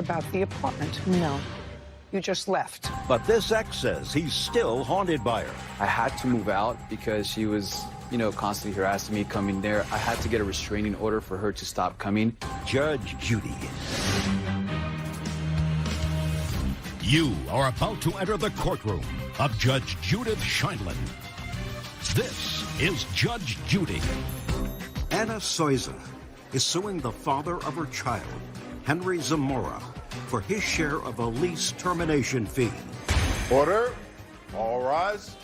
about the apartment? No. You just left. But this ex says he's still haunted by her. I had to move out because she was, constantly harassing me coming there. I had to get a restraining order for her to stop coming. Judge Judy. You are about to enter the courtroom of Judge Judith Scheindlin. This is Judge Judy. Anna Souza is suing the father of her child, Henry Zamora, for his share of a lease termination fee. Order. All rise.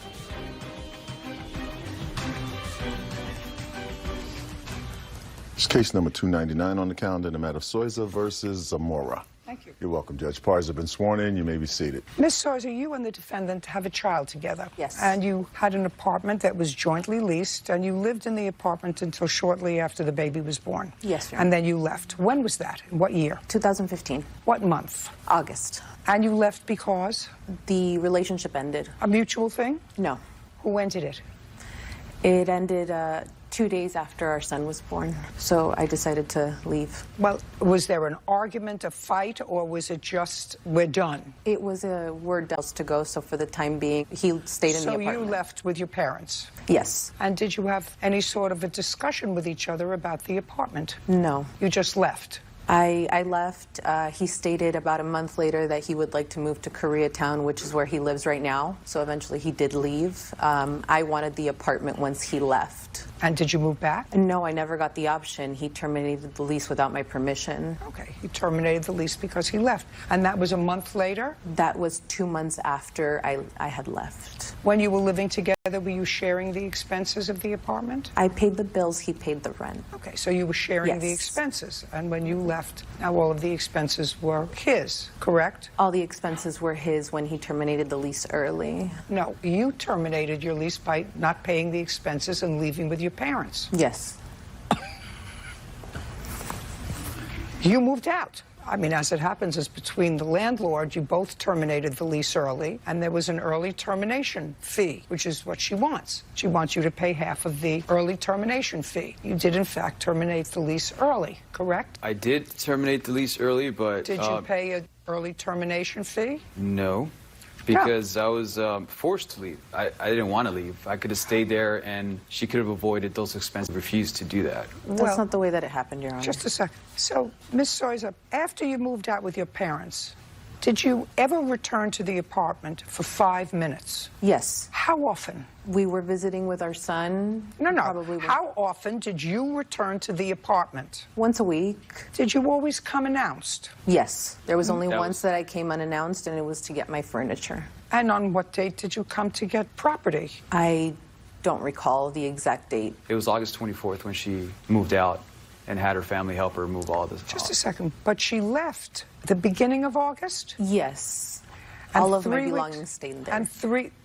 It's case number 299 on the calendar, the matter of Souza versus Zamora. Thank you. You're welcome, Judge. Parties have been sworn in. You may be seated. Miss Souza, you and the defendant have a child together. Yes. And you had an apartment that was jointly leased, and you lived in the apartment until shortly after the baby was born. Yes, Your Honor. And then you left. When was that? In what year? 2015. What month? August. And you left because? The relationship ended. A mutual thing? No. Who ended it? It ended 2 days after our son was born, so I decided to leave. Well, was there an argument, a fight, or was it just, we're done? It was a word else to go, so for the time being, he stayed in the apartment. So you left with your parents? Yes. And did you have any sort of a discussion with each other about the apartment? No. You just left? I left. He stated about a month later that he would like to move to Koreatown, which is where he lives right now. So eventually he did leave. I wanted the apartment once he left. And did you move back? No, I never got the option. He terminated the lease without my permission. Okay, he terminated the lease because he left. And that was a month later? That was 2 months after I had left. When you were living together, were you sharing the expenses of the apartment? I paid the bills, he paid the rent. Okay, so you were sharing the Yes. expenses. And when you left, now all of the expenses were his, correct? All the expenses were his when he terminated the lease early. No, you terminated your lease by not paying the expenses and leaving with your parents. Yes. You moved out. I mean, as it happens, is between the landlord, you both terminated the lease early, and there was an early termination fee, which is what she wants. She wants you to pay half of the early termination fee. You did, in fact, terminate the lease early, correct? I did terminate the lease early, but... Did you pay an early termination fee? No, because I was forced to leave. I didn't want to leave. I could have stayed there, and she could have avoided those expenses. Refused to do that. That's not the way that it happened, Your Honor. Just a second. So, Ms. Souza, after you moved out with your parents, did you ever return to the apartment for 5 minutes? Yes. How often? We were visiting with our son. No. Probably How often did you return to the apartment? once a week. Did you always come announced? Yes. There was only That once was- that I came unannounced, and it was to get my furniture. And on what date did you come to get property? I don't recall the exact date. It was August 24th when she moved out and had her family help her move all this. Just a second. But she left at the beginning of August? Yes. And All of my 3 weeks- belongings stayed there. And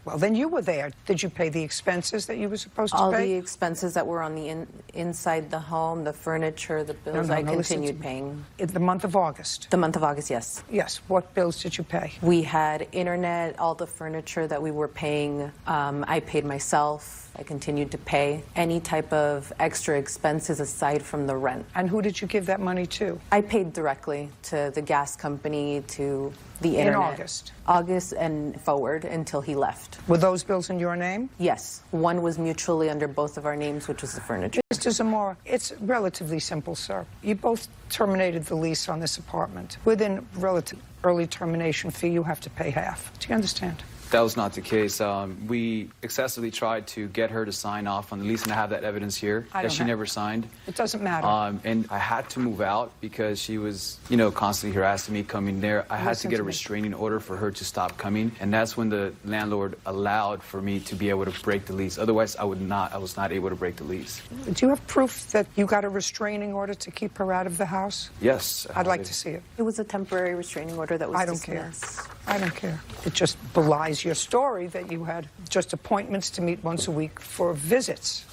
well, then you were there. Did you pay the expenses that you were supposed to All pay? the expenses that were on the inside the home, the furniture, the bills, I listen continued to me. paying. In the month of August? The month of August, yes. Yes. What bills did you pay? We had internet, all the furniture that we were paying, I paid myself. I continued to pay any type of extra expenses aside from the rent. And who did you give that money to? I paid directly to the gas company, to the internet. In August? August and forward until he left. Were those bills in your name? Yes. One was mutually under both of our names, which was the furniture. Mr. Zamora, it's relatively simple, sir. You both terminated the lease on this apartment. Within relative early termination fee, you have to pay half. Do you understand? That was not the case. We excessively tried to get her to sign off on the lease, and I have that evidence here that she never signed. It doesn't matter. And I had to move out because she was, constantly harassing me coming there. I had to get a restraining order for her to stop coming, and that's when the landlord allowed for me to be able to break the lease. Otherwise, I was not able to break the lease. Do you have proof that you got a restraining order to keep her out of the house? Yes. I'd like to see it. It was a temporary restraining order that was I don't care. dismissed. I don't care. It just belies your story that you had just appointments to meet once a week for visits.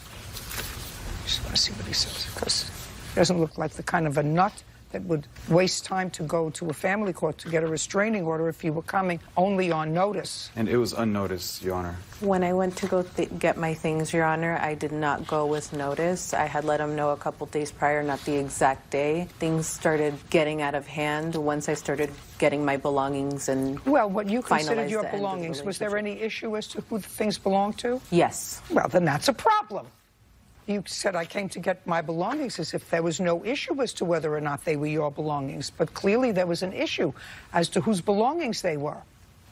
Just want to see what he says, because he doesn't look like the kind of a nut that would waste time to go to a family court to get a restraining order if you were coming only on notice. And it was unnoticed, Your Honor. When I went to go get my things, Your Honor, I did not go with notice. I had let him know a couple days prior, not the exact day. Things started getting out of hand once I started getting my belongings and Well, what you considered finalized your the end of the belongings, was there relationship. any issue as to who the things belonged to? Yes. Well, then that's a problem. You said I came to get my belongings as if there was no issue as to whether or not they were your belongings. But clearly there was an issue as to whose belongings they were,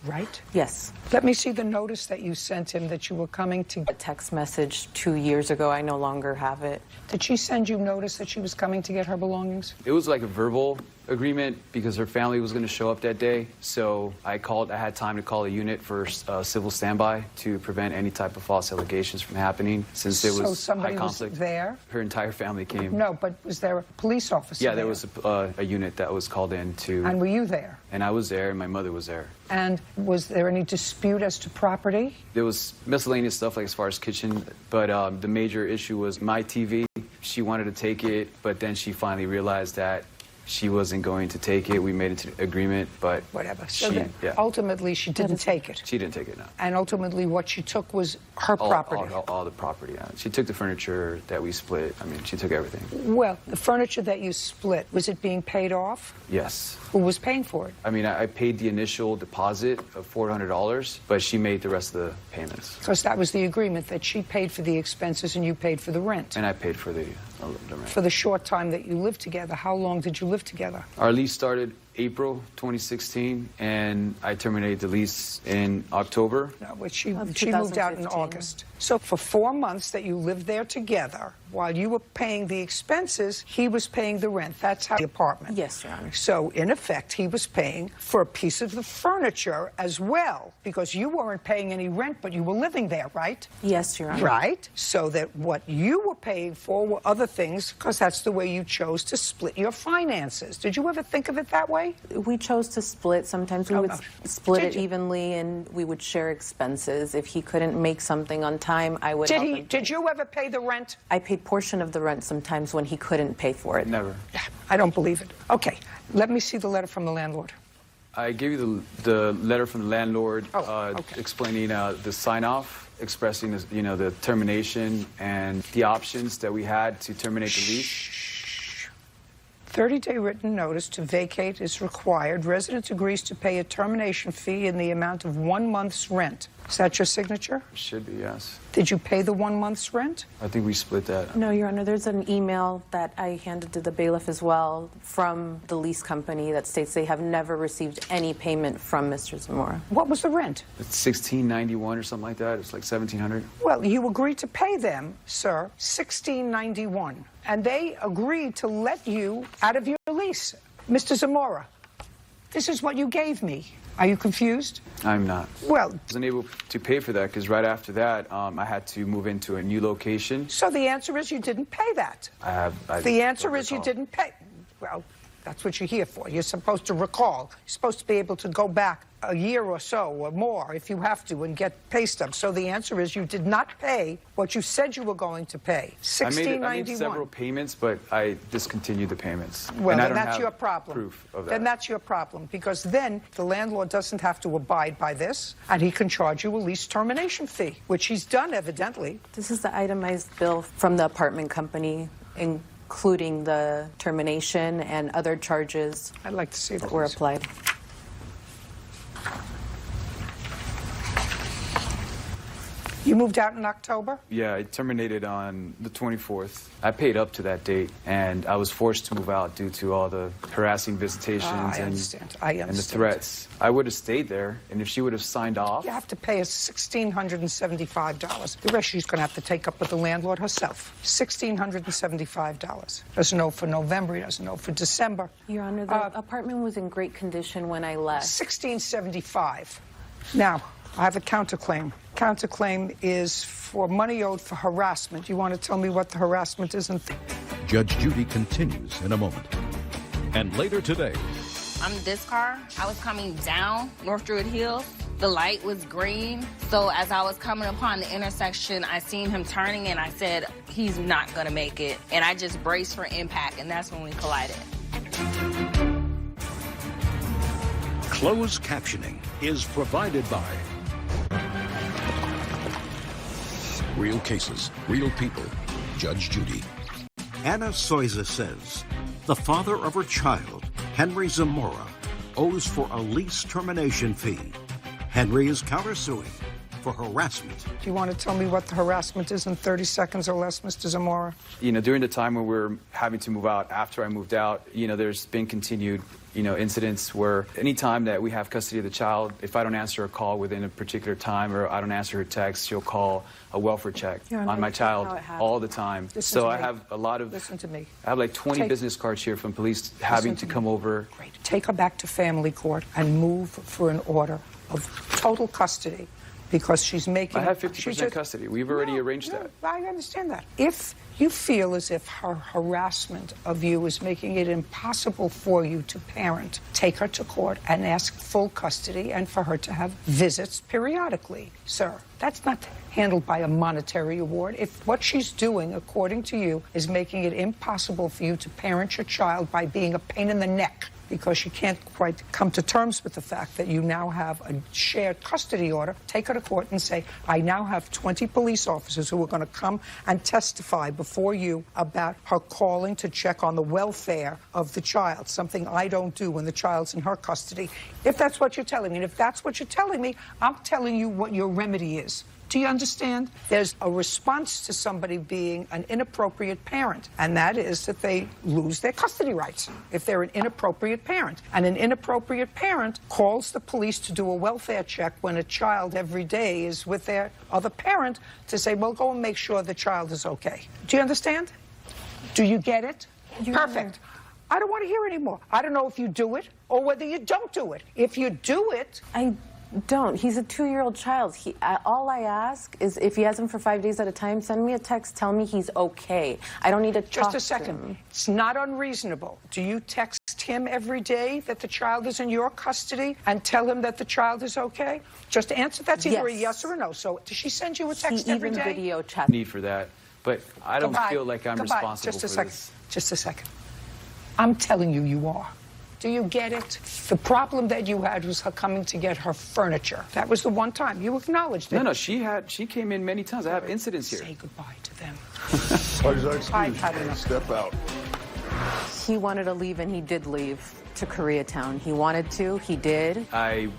right? Yes. Let me see the notice that you sent him that you were coming to. A text message 2 years ago. I no longer have it. Did she send you notice that she was coming to get her belongings? It was like a verbal agreement because her family was going to show up that day. So I had time to call a unit for civil standby to prevent any type of false allegations from happening since there was somebody high conflict. was there? Her entire family came. No, but was there a police officer Yeah, there? there was a unit that was called in to... And were you there? And I was there, and my mother was there. And was there any dispute as to property? There was miscellaneous stuff, like as far as kitchen, but the major issue was my TV. She wanted to take it, but then she finally realized that she wasn't going to take it. We made it to agreement, but Whatever. So she, then, yeah. ultimately, she didn't take it. She didn't take it, no. And ultimately, what she took was her property. All the property, yeah. She took the furniture that we split. I mean, she took everything. Well, the furniture that you split, was it being paid off? Yes. Who was paying for it? I mean, I paid the initial deposit of $400, but she made the rest of the payments. Because that was the agreement, that she paid for the expenses and you paid for the rent. And I paid for the rent. For the short time that you lived together, how long did you live together? Our lease started April 2016, and I terminated the lease in October. No, but she Of moved out in 2015. August. So for 4 months that you lived there together, while you were paying the expenses, he was paying the rent. That's how the apartment. Yes, Your Honor. So in effect, he was paying for a piece of the furniture as well, because you weren't paying any rent, but you were living there, right? Yes, Your Honor. Right? So that what you were paying for were other things, because that's the way you chose to split your finances. Did you ever think of it that way? We chose to split. Sometimes we Oh, would no. split Did it you? evenly, and we would share expenses. If he couldn't make something on time, I would help him. Did you ever pay the rent? I paid portion of the rent sometimes when he couldn't pay for it. Never. I don't believe it. Okay, let me see the letter from the landlord. I gave you the letter from the landlord Okay. explaining the sign-off, expressing the termination and the options that we had to terminate the lease. 30-day written notice to vacate is required. Resident agrees to pay a termination fee in the amount of 1 month's rent. Is that your signature? Should be, yes. Did you pay the 1 month's rent? I think we split that. No, Your Honor, there's an email that I handed to the bailiff as well from the lease company that states they have never received any payment from Mr. Zamora. What was the rent? It's $16.91 or something like that. It's like $1,700. Well, you agreed to pay them, sir, $16.91. And they agreed to let you out of your lease. Mr. Zamora, this is what you gave me. Are you confused? I'm not. Well, I wasn't able to pay for that because right after that, I had to move into a new location. so the answer is you didn't pay that. The answer is you didn't pay. Well, that's what you're here for. You're supposed to recall. You're supposed to be able to go back a year or so or more if you have to and get pay stubs. So the answer is you did not pay what you said you were going to pay. $16.91. I made several payments, but I discontinued the payments. Well, and I then don't that's have your problem. Proof of that. Then that's your problem, because then the landlord doesn't have to abide by this, and he can charge you a lease termination fee, which he's done evidently. This is the itemized bill from the apartment company, including the termination and other charges I'd like to see that that. were applied. You moved out in October? Yeah, I terminated on the 24th. I paid up to that date, and I was forced to move out due to all the harassing visitations I and understand. the threats. I would have stayed there, and if she would have signed off... You have to pay us $1,675. The rest she's going to have to take up with the landlord herself. $1,675. Doesn't know for November, he doesn't know for December. Your Honor, the apartment was in great condition when I left. $1,675. Now, I have a counterclaim. Counterclaim is for money owed for harassment. You want to tell me what the harassment is? Judge Judy continues in a moment. And later today, I'm this car. I was coming down North Druid Hill. The light was green. So as I was coming upon the intersection, I seen him turning and I said, he's not gonna make it. And I just braced for impact, and that's when we collided. Closed captioning is provided by Real Cases, Real People. Judge Judy. Anna Soiza says the father of her child, Henry Zamora, owes for a lease termination fee. Henry is countersuing for harassment. Do you want to tell me what the harassment is in 30 seconds or less, Mr. Zamora? You know, during the time when we were having to move out, after I moved out, you know, there's been continued, you know, incidents where anytime that we have custody of the child, if I don't answer a call within a particular time or I don't answer her text, she'll call a welfare check on my child all the time. So I have a lot of... Listen to me. I have like 20 business cards here from police having to come over. Great. Take her back to family court and move for an order of total custody. Because she's making... I have 50% custody. We've already arranged that. I understand that. If you feel as if her harassment of you is making it impossible for you to parent, take her to court and ask full custody and for her to have visits periodically, sir. That's not handled by a monetary award. If what she's doing, according to you, is making it impossible for you to parent your child by being a pain in the neck, because you can't quite come to terms with the fact that you now have a shared custody order, take her to court and say, I now have 20 police officers who are going to come and testify before you about her calling to check on the welfare of the child, something I don't do when the child's in her custody. If that's what you're telling me, and if that's what you're telling me, I'm telling you what your remedy is. Do you understand? There's a response to somebody being an inappropriate parent, and that is that they lose their custody rights if they're an inappropriate parent. And an inappropriate parent calls the police to do a welfare check when a child every day is with their other parent to say, well, go and make sure the child is okay. Do you understand? Do you get it? Perfect. I don't want to hear anymore. I don't know if you do it or whether you don't do it. If you do it... I don't. He's a 2-year-old child. All I ask is if he has him for 5 days at a time, send me a text, tell me he's okay. I don't need to talk to him. Just a second. It's not unreasonable. Do you text him every day that the child is in your custody and tell him that the child is okay? Just answer. That's either a yes or a no. So does she send you a text every day? He even video chats. Need for that, but I don't feel like I'm responsible for this. Just a second. I'm telling you, you are. Do you get it? The problem that you had was her coming to get her furniture. That was the one time. You acknowledged it. No, she came in many times. I have incidents here. Say goodbye to them. Step out. He wanted to leave, and he did leave to Koreatown. He wanted to. He did. I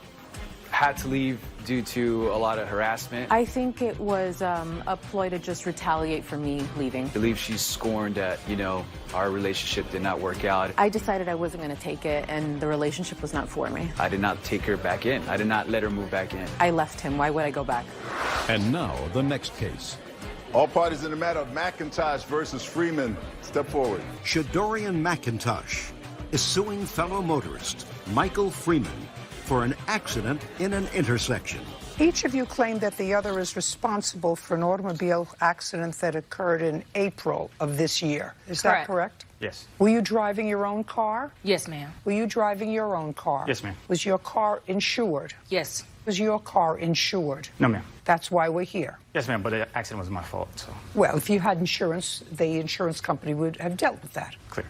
had to leave due to a lot of harassment. I think it was a ploy to just retaliate for me leaving. I believe she's scorned that, you know, our relationship did not work out. I decided I wasn't going to take it, and the relationship was not for me. I did not take her back in. I did not let her move back in. I left him. Why would I go back? And now the next case. All parties in the matter of McIntosh versus Freeman. Step forward. Shadorian McIntosh is suing fellow motorist Michael Freeman for an accident in an intersection. Each of you claim that the other is responsible for an automobile accident that occurred in April of this year. Is that correct? Yes. Were you driving your own car? Yes, ma'am. Were you driving your own car? Yes, ma'am. Was your car insured? Yes. Was your car insured? No, ma'am. That's why we're here. Yes, ma'am, but the accident was my fault, so. Well, if you had insurance, the insurance company would have dealt with that. Clear.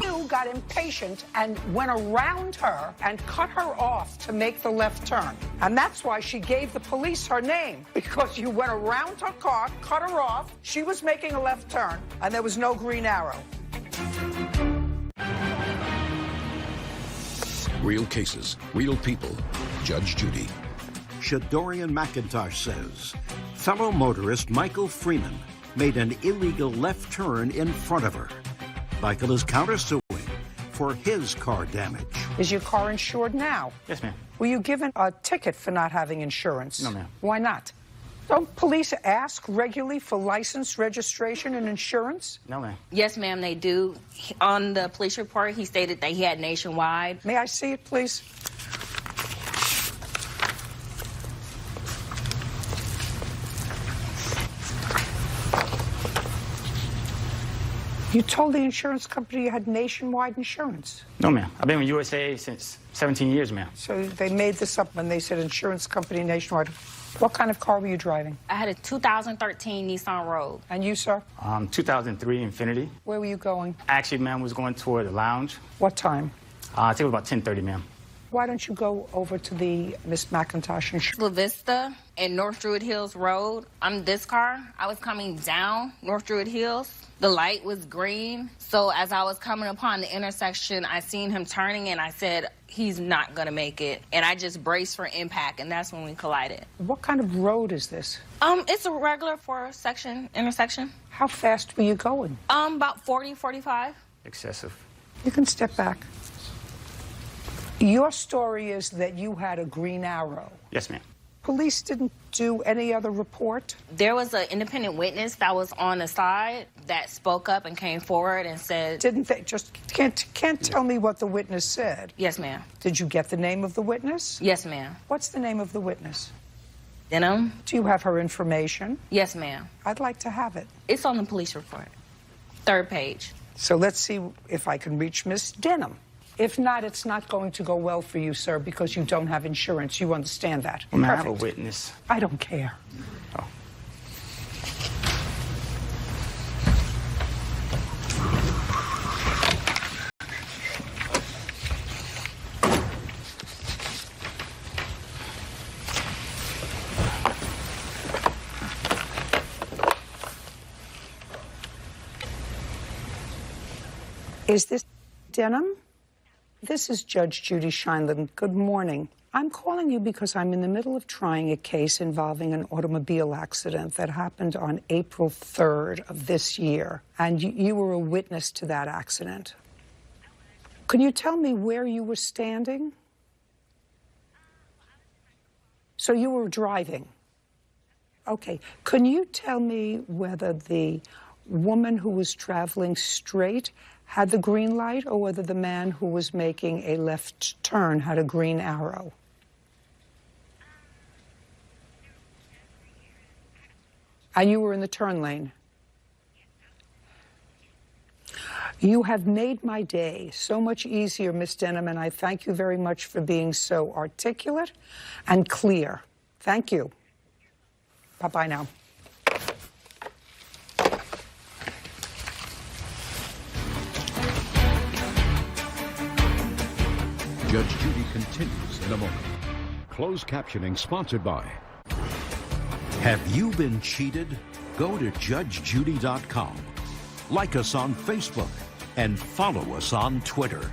You got impatient and went around her and cut her off to make the left turn. And that's why she gave the police her name, because you went around her car, cut her off, she was making a left turn, and there was no green arrow. Real cases, real people. Judge Judy. Shadorian McIntosh says fellow motorist Michael Freeman made an illegal left turn in front of her. Michael is countersuing for his car damage. Is your car insured now? Yes, ma'am. Were you given a ticket for not having insurance? No, ma'am. Why not? Don't police ask regularly for license, registration, and insurance? No, ma'am. Yes, ma'am, they do. On the police report, he stated that he had nationwide. May I see it, please? You told the insurance company you had nationwide insurance. No, ma'am. I've been with USA since 17 years, ma'am. So they made this up when they said insurance company nationwide. What kind of car were you driving? I had a 2013 Nissan Rogue. And you, sir? 2003 Infinity. Where were you going? Actually, ma'am, was going toward the lounge. What time? I think it was about 10:30, ma'am. Why don't you go over to the Miss McIntosh and La Vista and North Druid Hills Road. I'm this car. I was coming down North Druid Hills. The light was green. So as I was coming upon the intersection, I seen him turning and I said, he's not gonna make it. And I just braced for impact, and that's when we collided. What kind of road is this? It's a regular intersection. How fast were you going? About 40, 45. Excessive. You can step back. Your story is that you had a green arrow. Yes, ma'am. Police didn't do any other report? There was an independent witness that was on the side that spoke up and came forward and said... Didn't they just... Can't tell me what the witness said. Yes, ma'am. Did you get the name of the witness? Yes, ma'am. What's the name of the witness? Denham? Do you have her information? Yes, ma'am. I'd like to have it. It's on the police report. 3rd page. So let's see if I can reach Miss Denham. If not, it's not going to go well for you, sir, because you don't have insurance. You understand that? Well, ma'am, I have a witness. I don't care. Oh. Is this Denham? This is Judge Judy Scheinland. Good morning. I'm calling you because I'm in the middle of trying a case involving an automobile accident that happened on April 3rd of this year, and you were a witness to that accident. Can you tell me where you were standing? So you were driving. Okay. Can you tell me whether the woman who was traveling straight had the green light, or whether the man who was making a left turn had a green arrow? And you were in the turn lane? You have made my day so much easier, Miss Denham, and I thank you very much for being so articulate and clear. Thank you. Bye-bye now. Judge Judy continues in a moment. Closed captioning sponsored by... Have you been cheated? Go to judgejudy.com. Like us on Facebook and follow us on Twitter.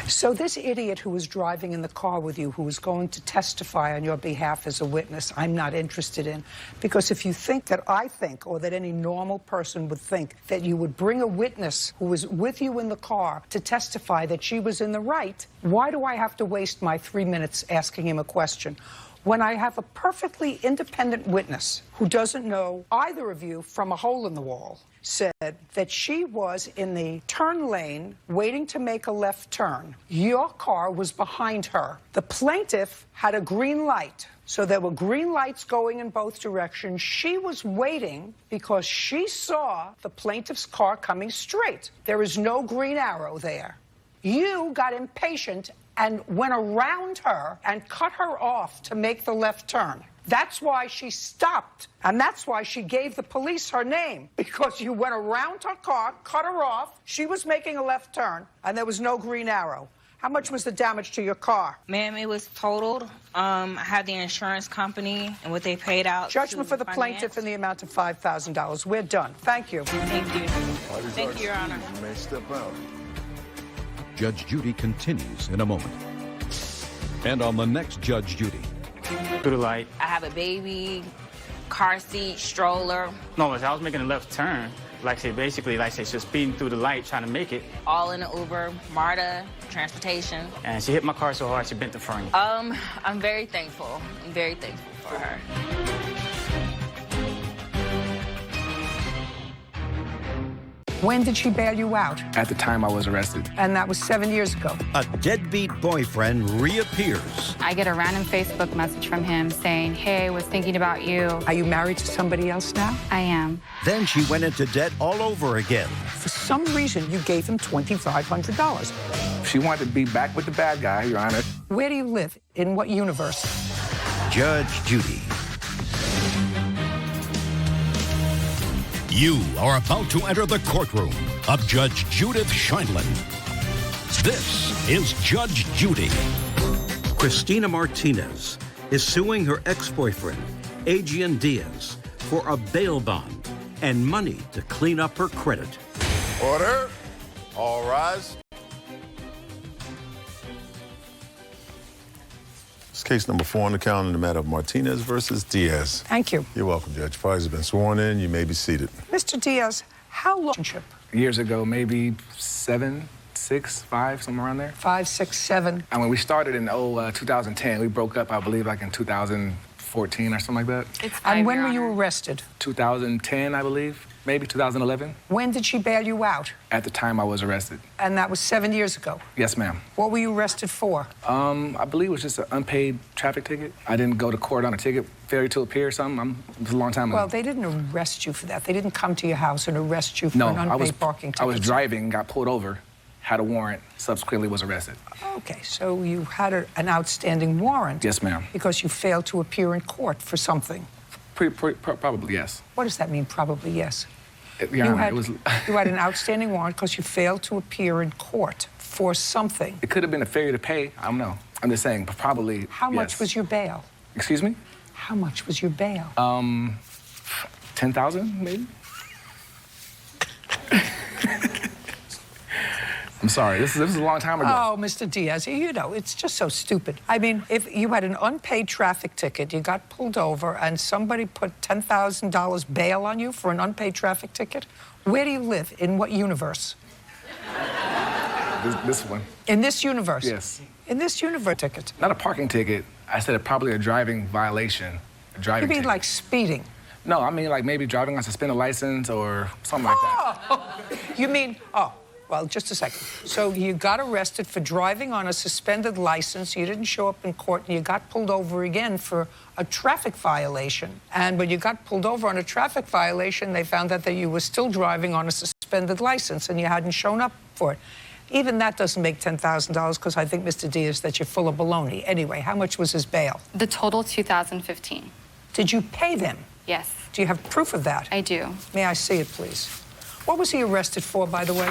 So this idiot who was driving in the car with you, who was going to testify on your behalf as a witness, I'm not interested in. Because if you think that I think, or that any normal person would think, that you would bring a witness who was with you in the car to testify that she was in the right, why do I have to waste my 3 minutes asking him a question? When I have a perfectly independent witness who doesn't know either of you from a hole in the wall, said that she was in the turn lane waiting to make a left turn. Your car was behind her. The plaintiff had a green light, so there were green lights going in both directions. She was waiting because she saw the plaintiff's car coming straight. There is no green arrow there. You got impatient and went around her and cut her off to make the left turn. That's why she stopped, and that's why she gave the police her name, because you went around her car, cut her off, she was making a left turn, and there was no green arrow. How much was the damage to your car? Ma'am, it was totaled. I had the insurance company and what they paid out. Judgment for the plaintiff in the amount of $5,000. We're done. Thank you. Thank you. Thank you, Your Honor. You may step out. Judge Judy continues in a moment. And on the next Judge Judy. Through the light. I have a baby, car seat, stroller, No, as I was making a left turn, like I say, basically, like I say, she was speeding through the light trying to make it. all in an Uber, MARTA, transportation. And she hit my car so hard she bent the frame. I'm very thankful. I'm very thankful for her. When did she bail you out? At the time I was arrested. And that was 7 years ago. A deadbeat boyfriend reappears. I get a random Facebook message from him saying, hey, was thinking about you. Are you married to somebody else now? I am. Then she went into debt all over again. For some reason, you gave him $2,500. She wanted to be back with the bad guy, Your Honor. Where do you live? In what universe? Judge Judy. You are about to enter the courtroom. of Judge Judith Scheindlin. This is Judge Judy. Christina Martinez is suing her ex-boyfriend, Adrian Diaz, for a bail bond and money to clean up her credit. Order. All rise. It's case number 4 on the calendar, the matter of Martinez versus Diaz. Thank you. You're welcome, Judge. Parties have been sworn in. You may be seated. Mr. Diaz, how long? Years ago, maybe 7, 6, 5, somewhere around there. 5, 6, 7. And when we started in 2010, we broke up, I believe, like in 2014 or something like that. And when were you arrested? 2010, I believe. Maybe 2011. When did she bail you out? At the time I was arrested. And that was 7 years ago? Yes, ma'am. What were you arrested for? I believe it was just an unpaid traffic ticket. I didn't go to court on a ticket, failure to appear or something. It was a long time ago. Well, they didn't arrest you for that. They didn't come to your house and arrest you for an unpaid parking ticket. I was driving, got pulled over, had a warrant, subsequently was arrested. Okay, so you had an outstanding warrant. Yes, ma'am. Because you failed to appear in court for something. Probably, yes. What does that mean, probably yes? You had an outstanding warrant because you failed to appear in court for something. It could have been a failure to pay. I don't know. I'm just saying, probably. How much was your bail? Excuse me? How much was your bail? 10,000, maybe. I'm sorry. This was a long time ago. Oh, Mr. Diaz, you know, it's just so stupid. I mean, if you had an unpaid traffic ticket, you got pulled over, and somebody put $10,000 bail on you for an unpaid traffic ticket, where do you live? In what universe? This one. In this universe? Yes. In this universe ticket? Not a parking ticket. I said probably a driving violation. A driving You mean ticket. like speeding? No, I mean like maybe driving on suspended license or something like that. You mean, well, just a second. So you got arrested for driving on a suspended license. You didn't show up in court, and you got pulled over again for a traffic violation. And when you got pulled over on a traffic violation, they found out that you were still driving on a suspended license, and you hadn't shown up for it. Even that doesn't make $10,000, because I think, Mr. Diaz, that you're full of baloney. Anyway, how much was his bail? The total, 2015. Did you pay them? Yes. Do you have proof of that? I do. May I see it, please? What was he arrested for, by the way?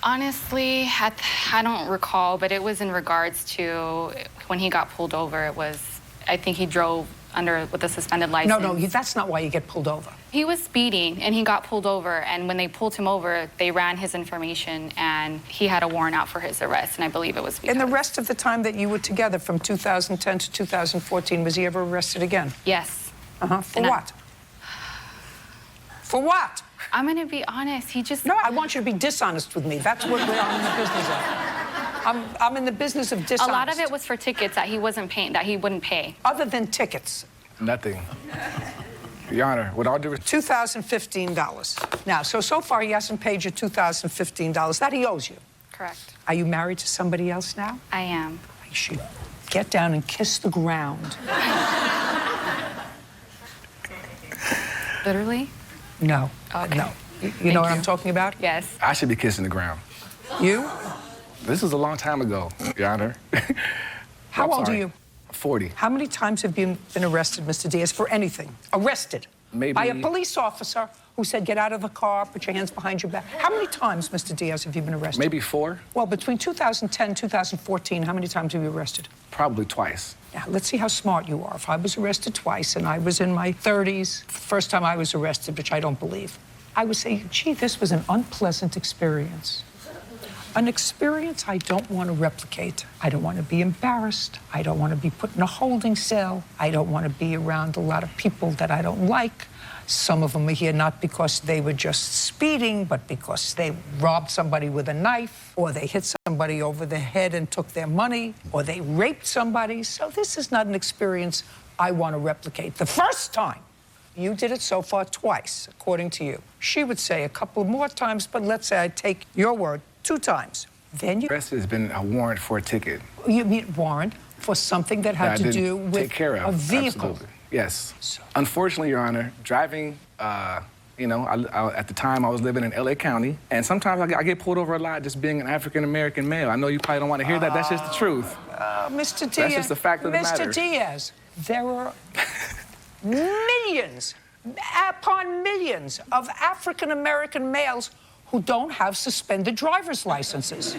Honestly, I don't recall, but it was in regards to when he got pulled over. It was, I think he drove with a suspended license. No, that's not why you get pulled over. He was speeding, and he got pulled over, and when they pulled him over, they ran his information, and he had a warrant out for his arrest, and I believe it was because... In the rest of the time that you were together, from 2010 to 2014, was he ever arrested again? Yes. For what? For what? I'm going to be honest, he just... No, I want you to be dishonest with me. That's what I'm in the business of. I'm in the business of dishonest. A lot of it was for tickets that he wouldn't pay. Other than tickets? Nothing. Your Honor, with all due respect... $2,015. Now, so far he hasn't paid you $2,015. That he owes you. Correct. Are you married to somebody else now? I am. You should get down and kiss the ground. Literally? No. Okay. No. You know what I'm talking about? Yes. I should be kissing the ground. You? This was a long time ago, Your Honor. How old are you? 40. How many times have you been arrested, Mr. Diaz, for anything? Arrested? Maybe... By a police officer who said, get out of the car, put your hands behind your back. How many times, Mr. Diaz, have you been arrested? Maybe 4. Well, between 2010 and 2014, how many times have you arrested? Probably twice. Now, let's see how smart you are. If I was arrested twice and I was in my 30s, first time I was arrested, which I don't believe, I would say, gee, this was an unpleasant experience. An experience I don't want to replicate. I don't want to be embarrassed. I don't want to be put in a holding cell. I don't want to be around a lot of people that I don't like. Some of them are here not because they were just speeding, but because they robbed somebody with a knife, or they hit somebody over the head and took their money, or they raped somebody. So this is not an experience I want to replicate. The first time, you did it so far twice, according to you. She would say a couple more times, but let's say I take your word, 2 times. Then you... Arrest has been a warrant for a ticket. You mean warrant for something that had to do with take care of. A vehicle? Absolutely. Yes. Unfortunately, Your Honor, driving, you know, at the time I was living in L.A. County, and sometimes I get pulled over a lot just being an African-American male. I know you probably don't want to hear that. That's just the truth. Mr. Diaz... That's just the fact of the matter. Mr. Diaz, there are millions upon millions of African-American males who don't have suspended driver's licenses.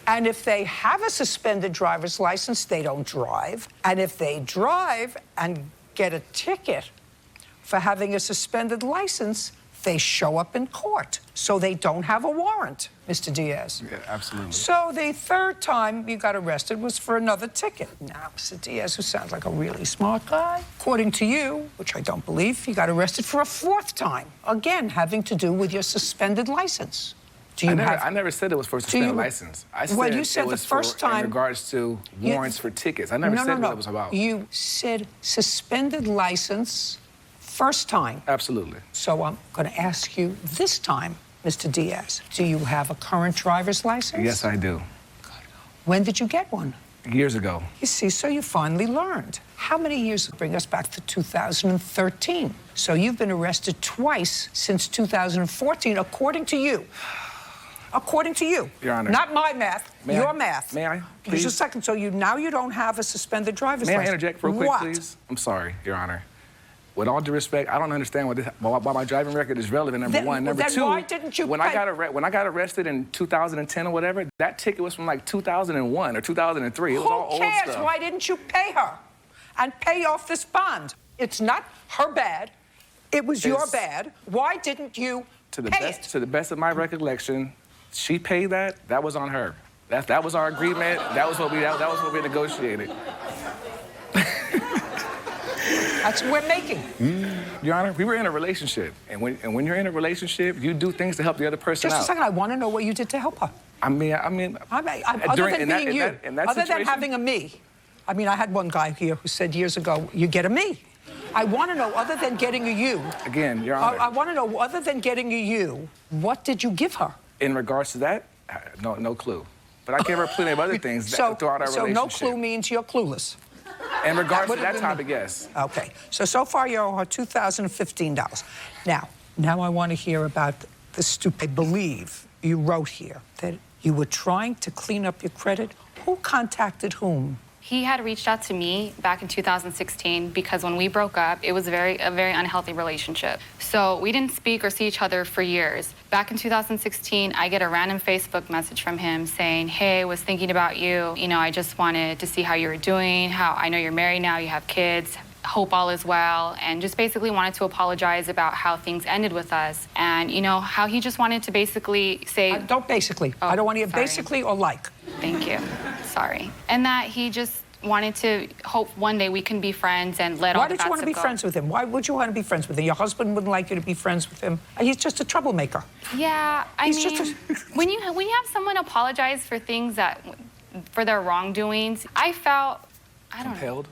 And if they have a suspended driver's license, they don't drive. And if they drive and get a ticket for having a suspended license, they show up in court. So they don't have a warrant, Mr. Diaz. Yeah, absolutely. So the third time you got arrested was for another ticket. Now, Mr. Diaz, who sounds like a really smart guy, according to you, which I don't believe, you got arrested for a fourth time, again, having to do with your suspended license. I never said it was for suspended license. I said, well, you said it was the first for, time in regards to warrants for tickets. I never said what it was about. You said suspended license first time. Absolutely. So I'm going to ask you this time, Mr. Diaz, do you have a current driver's license? Yes, I do. When did you get one? Years ago. You see, so you finally learned. How many years bring us back to 2013? So you've been arrested twice since 2014, according to you. According to you. Your Honor. Not my math, your math. May I, please? Just a second. So now you don't have a suspended driver's license. May I interject real quick, what? please? I'm sorry, Your Honor. With all due respect, I don't understand why my driving record is relevant, number one. Number two, why didn't you when I got arrested in 2010 or whatever, that ticket was from like 2001 or 2003. It was all old stuff. Who cares? Why didn't you pay her and pay off this bond? It's not her bad. It was your bad. Why didn't you pay it? To the best of my recollection, she paid that. That was on her. That was our agreement. That was what we negotiated. That's what we're making. Your Honor, we were in a relationship, and when you're in a relationship, you do things to help the other person out. Just a second, I want to know what you did to help her. Other than having a me. I mean, I had one guy here who said years ago, you get a me. I want to know, other than getting a you. Again, Your Honor. I want to know, other than getting a you, what did you give her? In regards to that, no clue. But I gave her plenty of other things throughout our relationship. So no clue means you're clueless. In regards to that topic, yes. Okay. So far you owe her $2,015. Now I want to hear about the stupid. I believe you wrote here that you were trying to clean up your credit. Who contacted whom? He had reached out to me back in 2016 because when we broke up, it was a very unhealthy relationship. So we didn't speak or see each other for years. Back in 2016, I get a random Facebook message from him saying, hey, I was thinking about you. You know, I just wanted to see how you were doing, how I know you're married now, you have kids. Hope all is well, and just basically wanted to apologize about how things ended with us. And, you know, how he just wanted to basically say... don't basically. I don't want to hear basically or like. Thank you. Sorry. And that he just wanted to hope one day we can be friends and let all the bad stuff go. Why did you want to be friends with him? Why would you want to be friends with him? Your husband wouldn't like you to be friends with him. He's just a troublemaker. Yeah, I mean, when you have someone apologize for things for their wrongdoings, I felt, I don't know.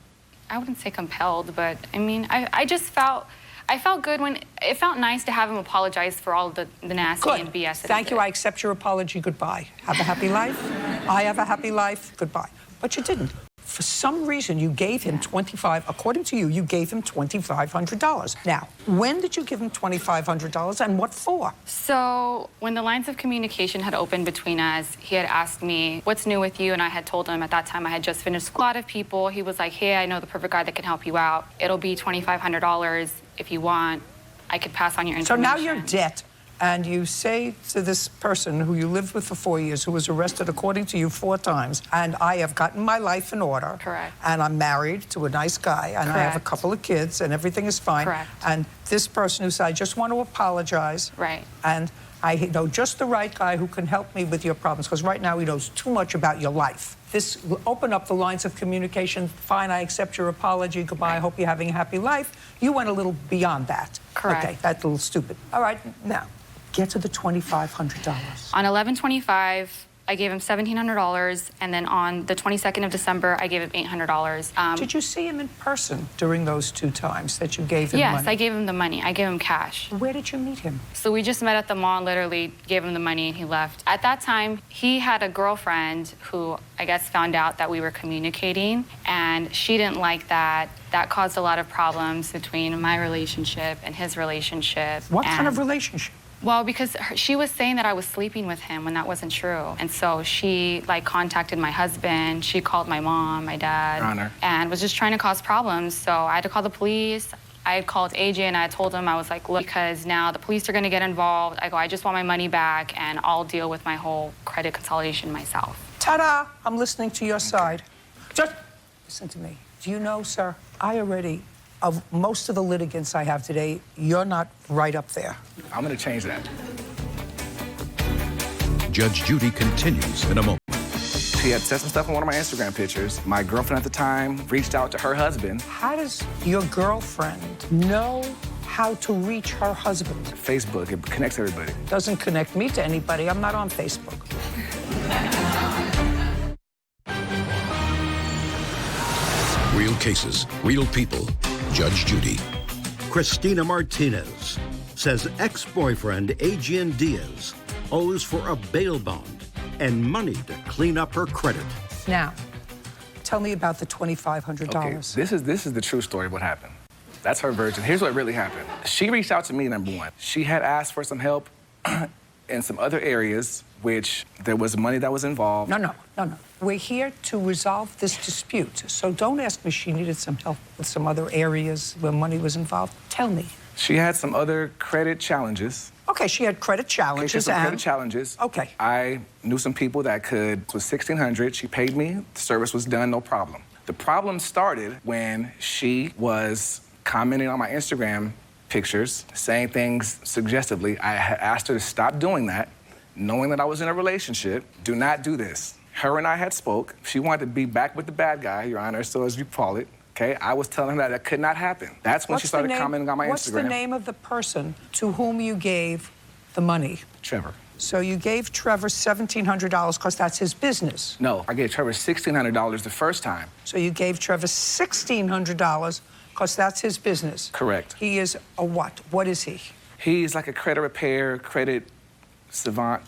I wouldn't say compelled, but I mean, I felt good when, it felt nice to have him apologize for all the nasty and BS that Thank you, I accept your apology, goodbye. Have a happy life. I have a happy life, goodbye. But you didn't. For some reason, you gave him according to you, you gave him $2,500. Now, when did you give him $2,500 and what for? So, when the lines of communication had opened between us, he had asked me, what's new with you? And I had told him at that time I had just finished a lot of people. He was like, hey, I know the perfect guy that can help you out. It'll be $2,500 if you want. I could pass on your information. So now you're in debt. And you say to this person who you lived with for 4 years, who was arrested, according to you, 4 times, and I have gotten my life in order. Correct. And I'm married to a nice guy, and I have a couple of kids, and everything is fine. Correct. And this person who said, I just want to apologize. Right. And I know just the right guy who can help me with your problems, because right now he knows too much about your life. This will open up the lines of communication. Fine, I accept your apology. Goodbye. I hope you're having a happy life. You went a little beyond that. Correct. Okay, that's a little stupid. All right, now. Get to the $2,500. On 11/25, I gave him $1,700, and then on the 22nd of December, I gave him $800. Did you see him in person during those 2 times that you gave him money? Yes, I gave him the money. I gave him cash. Where did you meet him? So we just met at the mall, literally gave him the money, and he left. At that time, he had a girlfriend who I guess found out that we were communicating, and she didn't like that. That caused a lot of problems between my relationship and his relationship. What kind of relationship? Well, because she was saying that I was sleeping with him when that wasn't true. And so she, contacted my husband. She called my mom, my dad. Your Honor. And was just trying to cause problems. So I had to call the police. I had called AJ and I told him, I was like, look, because now the police are going to get involved. I go, I just want my money back and I'll deal with my whole credit consolidation myself. Ta-da! I'm listening to your side. Just listen to me. Do you know, sir, of most of the litigants I have today, you're not right up there. I'm going to change that. Judge Judy continues in a moment. She had said some stuff in one of my Instagram pictures. My girlfriend at the time reached out to her husband. How does your girlfriend know how to reach her husband? Facebook, it connects everybody. Doesn't connect me to anybody. I'm not on Facebook. Real cases, real people. Judge Judy. Christina Martinez says ex-boyfriend Adrian Diaz owes for a bail bond and money to clean up her credit. Now, tell me about the $2,500. Okay, this is the true story of what happened. That's her version. Here's what really happened. She reached out to me, number one. She had asked for some help in some other areas, which there was money that was involved. No. We're here to resolve this dispute. So don't ask me she needed some help with some other areas where money was involved. Tell me. She had some other credit challenges. Okay, she had credit challenges. She had some credit challenges. Okay. I knew some people that could. It was $1,600. She paid me. The service was done, no problem. The problem started when she was commenting on my Instagram pictures, saying things suggestively. I had asked her to stop doing that, knowing that I was in a relationship. Do not do this. Her and I had spoke. She wanted to be back with the bad guy, Your Honor, so as you call it. Okay, I was telling her that could not happen. That's when she started commenting on my Instagram. What's the name of the person to whom you gave the money? Trevor. So you gave Trevor $1,700 because that's his business. No, I gave Trevor $1,600 the first time. So you gave Trevor $1,600 because that's his business. Correct. He is a what? What is he? He's like a credit repair, credit savant.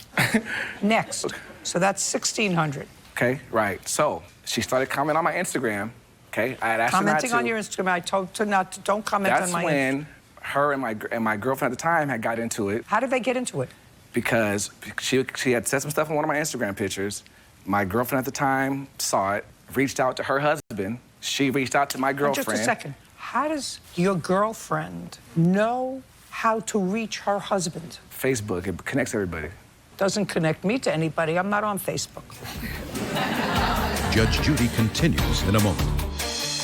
Next. Okay. So that's $1,600. Okay, right. So she started commenting on my Instagram. Okay, I had asked her not to. Commenting on your Instagram. I told her don't comment on my Instagram. That's when her and my girlfriend at the time had got into it. How did they get into it? Because she had said some stuff in one of my Instagram pictures. My girlfriend at the time saw it, reached out to her husband. She reached out to my girlfriend. Just a second. How does your girlfriend know how to reach her husband? Facebook, it connects everybody. Doesn't connect me to anybody. I'm not on Facebook. Judge Judy continues in a moment.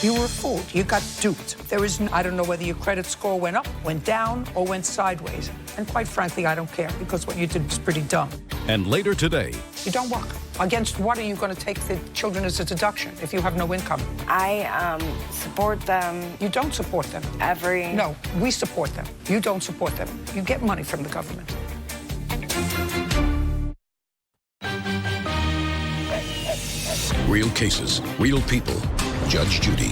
You were fooled. You got duped. I don't know whether your credit score went up, went down, or went sideways. And quite frankly, I don't care, because what you did was pretty dumb. And later today, you don't work. Against what are you going to take the children as a deduction if you have no income? I support them. You don't support them. No, we support them. You don't support them. You get money from the government. real cases, real people. Judge Judy.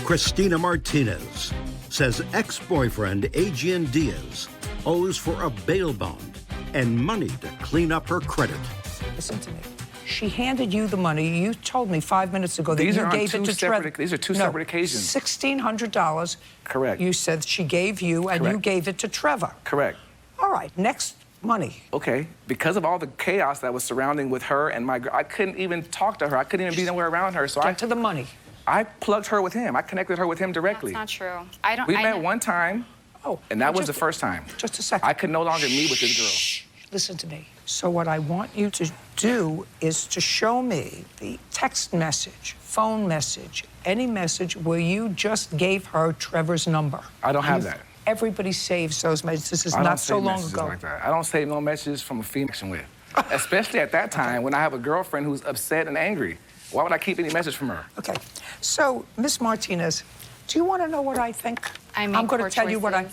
Christina Martinez says ex-boyfriend Adrian Diaz owes for a bail bond and money to clean up her credit. Listen to me. She handed you the money. You told me 5 minutes ago that you gave it to Trevor. These are two separate occasions. $1,600. Correct. You said she gave you, and you gave it to Trevor. Correct. All right, next money. Okay, because of all the chaos that was surrounding with her and I couldn't even talk to her. I couldn't even be nowhere around her. So Get to the money. I plugged her with him. I connected her with him directly. That's not true. We met one time. Oh, and that was the first time. Just a second. I could no longer meet with this girl. Shh. Listen to me. So what I want you to do is to show me the text message, phone message, any message where you just gave her Trevor's number. I don't have that. Everybody saves those messages. This is not so long ago. Like that. I don't save no messages from a female with. Especially at that time when I have a girlfriend who's upset and angry. Why would I keep any message from her? Okay. So, Miss Martinez, do you want to know what I think? I'm going to tell you what I...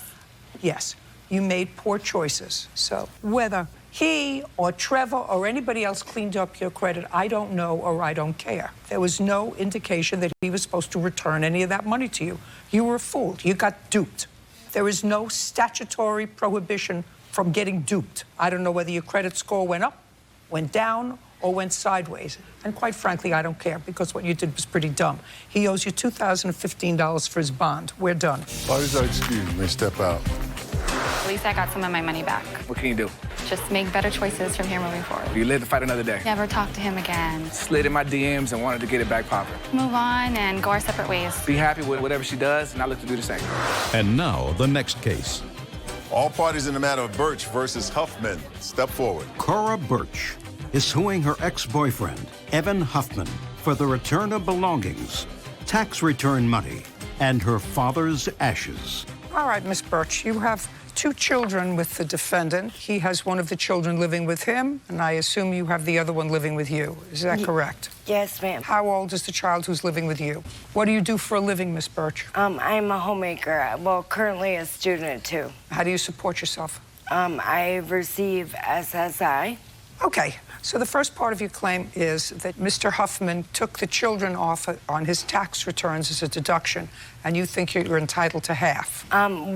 Yes. You made poor choices. So whether he or Trevor or anybody else cleaned up your credit, I don't know or I don't care. There was no indication that he was supposed to return any of that money to you. You were fooled. You got duped. There is no statutory prohibition from getting duped. I don't know whether your credit score went up, went down, or went sideways. And quite frankly, I don't care, because what you did was pretty dumb. He owes you $2,015 for his bond. We're done. Parties are excused. May step out. At least I got some of my money back. What can you do? Just make better choices from here moving forward. You live to fight another day. Never talk to him again. Slid in my DMs and wanted to get it back popping. Move on and go our separate ways. Be happy with whatever she does, and I look to do the same. And now, the next case. All parties in the matter of Birch versus Huffman. Step forward. Cora Birch is suing her ex-boyfriend, Evan Huffman, for the return of belongings, tax return money, and her father's ashes. All right, Miss Birch, you have 2 children with the defendant. He has one of the children living with him, and I assume you have the other one living with you. Is that correct? Yes, ma'am. How old is the child who's living with you? What do you do for a living, Miss Birch? I'm a homemaker. Well, currently a student, too. How do you support yourself? I receive SSI. Okay, so the first part of your claim is that Mr. Huffman took the children off on his tax returns as a deduction, and you think you're entitled to half.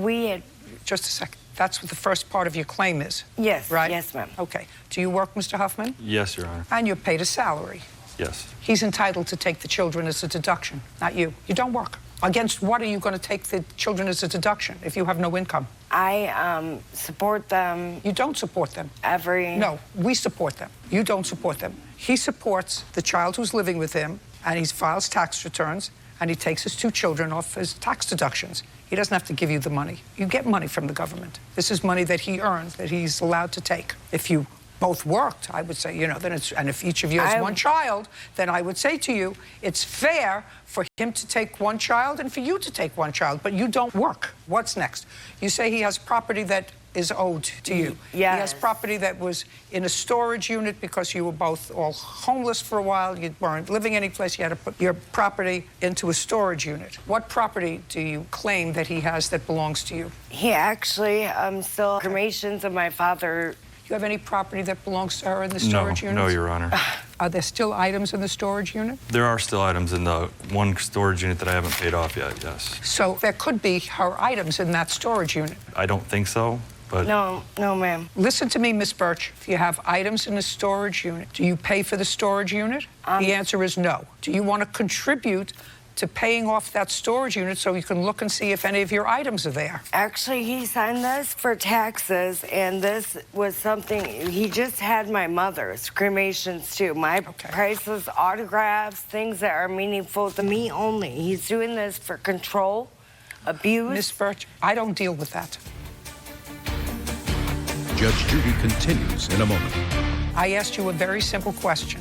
We had... Just a second. That's what the first part of your claim is. Yes, right? yes, ma'am. Okay. Do you work, Mr. Huffman? Yes, Your Honor. And you're paid a salary. Yes. He's entitled to take the children as a deduction, not you. You don't work. Against what are you going to take the children as a deduction if you have no income? I support them. You don't support them. No, we support them. You don't support them. He supports the child who's living with him, and he files tax returns, and he takes his 2 children off his tax deductions. He doesn't have to give you the money. You get money from the government. This is money that he earns, that he's allowed to take. If you both worked, I would say, then it's, and if each of you has 1 child, then I would say to you, it's fair for him to take 1 child and for you to take 1 child, but you don't work. What's next? You say he has property that is owed to you. Yes. He has property that was in a storage unit because you were both all homeless for a while. You weren't living anyplace. You had to put your property into a storage unit. What property do you claim that he has that belongs to you? He actually still cremations of my father. You have any property that belongs to her in the storage unit? No, Your Honor. Are there still items in the storage unit? There are still items in the 1 storage unit that I haven't paid off yet, yes. So there could be her items in that storage unit. I don't think so, but... No, ma'am. Listen to me, Miss Birch. If you have items in the storage unit, do you pay for the storage unit? The answer is no. Do you want to contribute to paying off that storage unit so you can look and see if any of your items are there? Actually, he signed this for taxes, and this was something, he just had my mother's cremations, too. My priceless autographs, things that are meaningful to me only. He's doing this for control, abuse. Miss Birch, I don't deal with that. Judge Judy continues in a moment. I asked you a very simple question.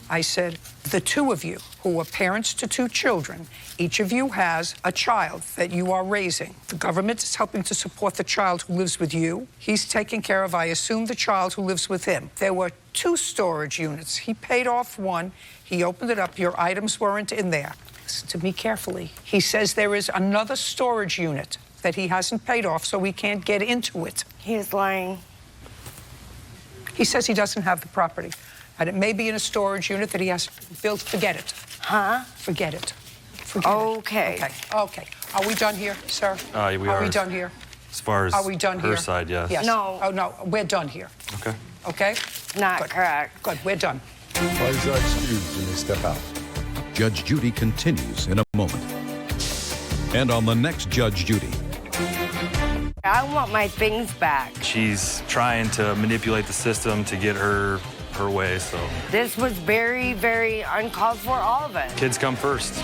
I said, the 2 of you who are parents to 2 children, each of you has a child that you are raising. The government is helping to support the child who lives with you. He's taking care of, I assume, the child who lives with him. There were 2 storage units. He paid off 1. He opened it up. Your items weren't in there. Listen to me carefully. He says there is another storage unit that he hasn't paid off, so we can't get into it. He is lying. He says he doesn't have the property. And it may be in a storage unit that he has built. Forget it. Huh? Forget it. Forget okay. It. Okay. Are we done here, sir? We are. Are we done here? As far as are we done her here? side, yes. No. Oh, no. We're done here. Okay. Okay? Not Good. correct. Good. We're done. Parties are excused. You may step out. Judge Judy continues in a moment. And on the next Judge Judy. I want my things back. She's trying to manipulate the system to get her way, so... This was very, very uncalled for, all of it. Kids come first.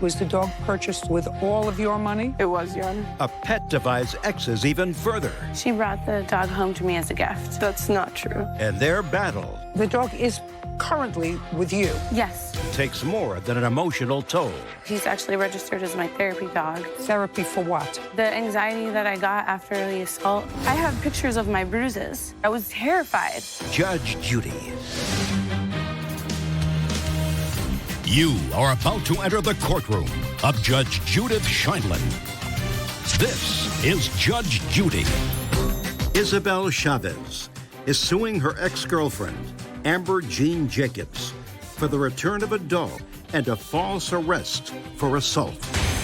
Was the dog purchased with all of your money? It was, Your Honor. A pet divides exes even further. She brought the dog home to me as a gift. That's not true. And their battle The dog is currently with you. Yes. takes more than an emotional toll. He's actually registered as my therapy dog. Therapy for what? The anxiety that I got after the assault. I have pictures of my bruises. I was terrified. Judge Judy. You are about to enter the courtroom of Judge Judith Scheindlin. This is Judge Judy. Isabel Chavez is suing her ex-girlfriend, Amber Jean Jacobs, for the return of a dog and a false arrest for assault.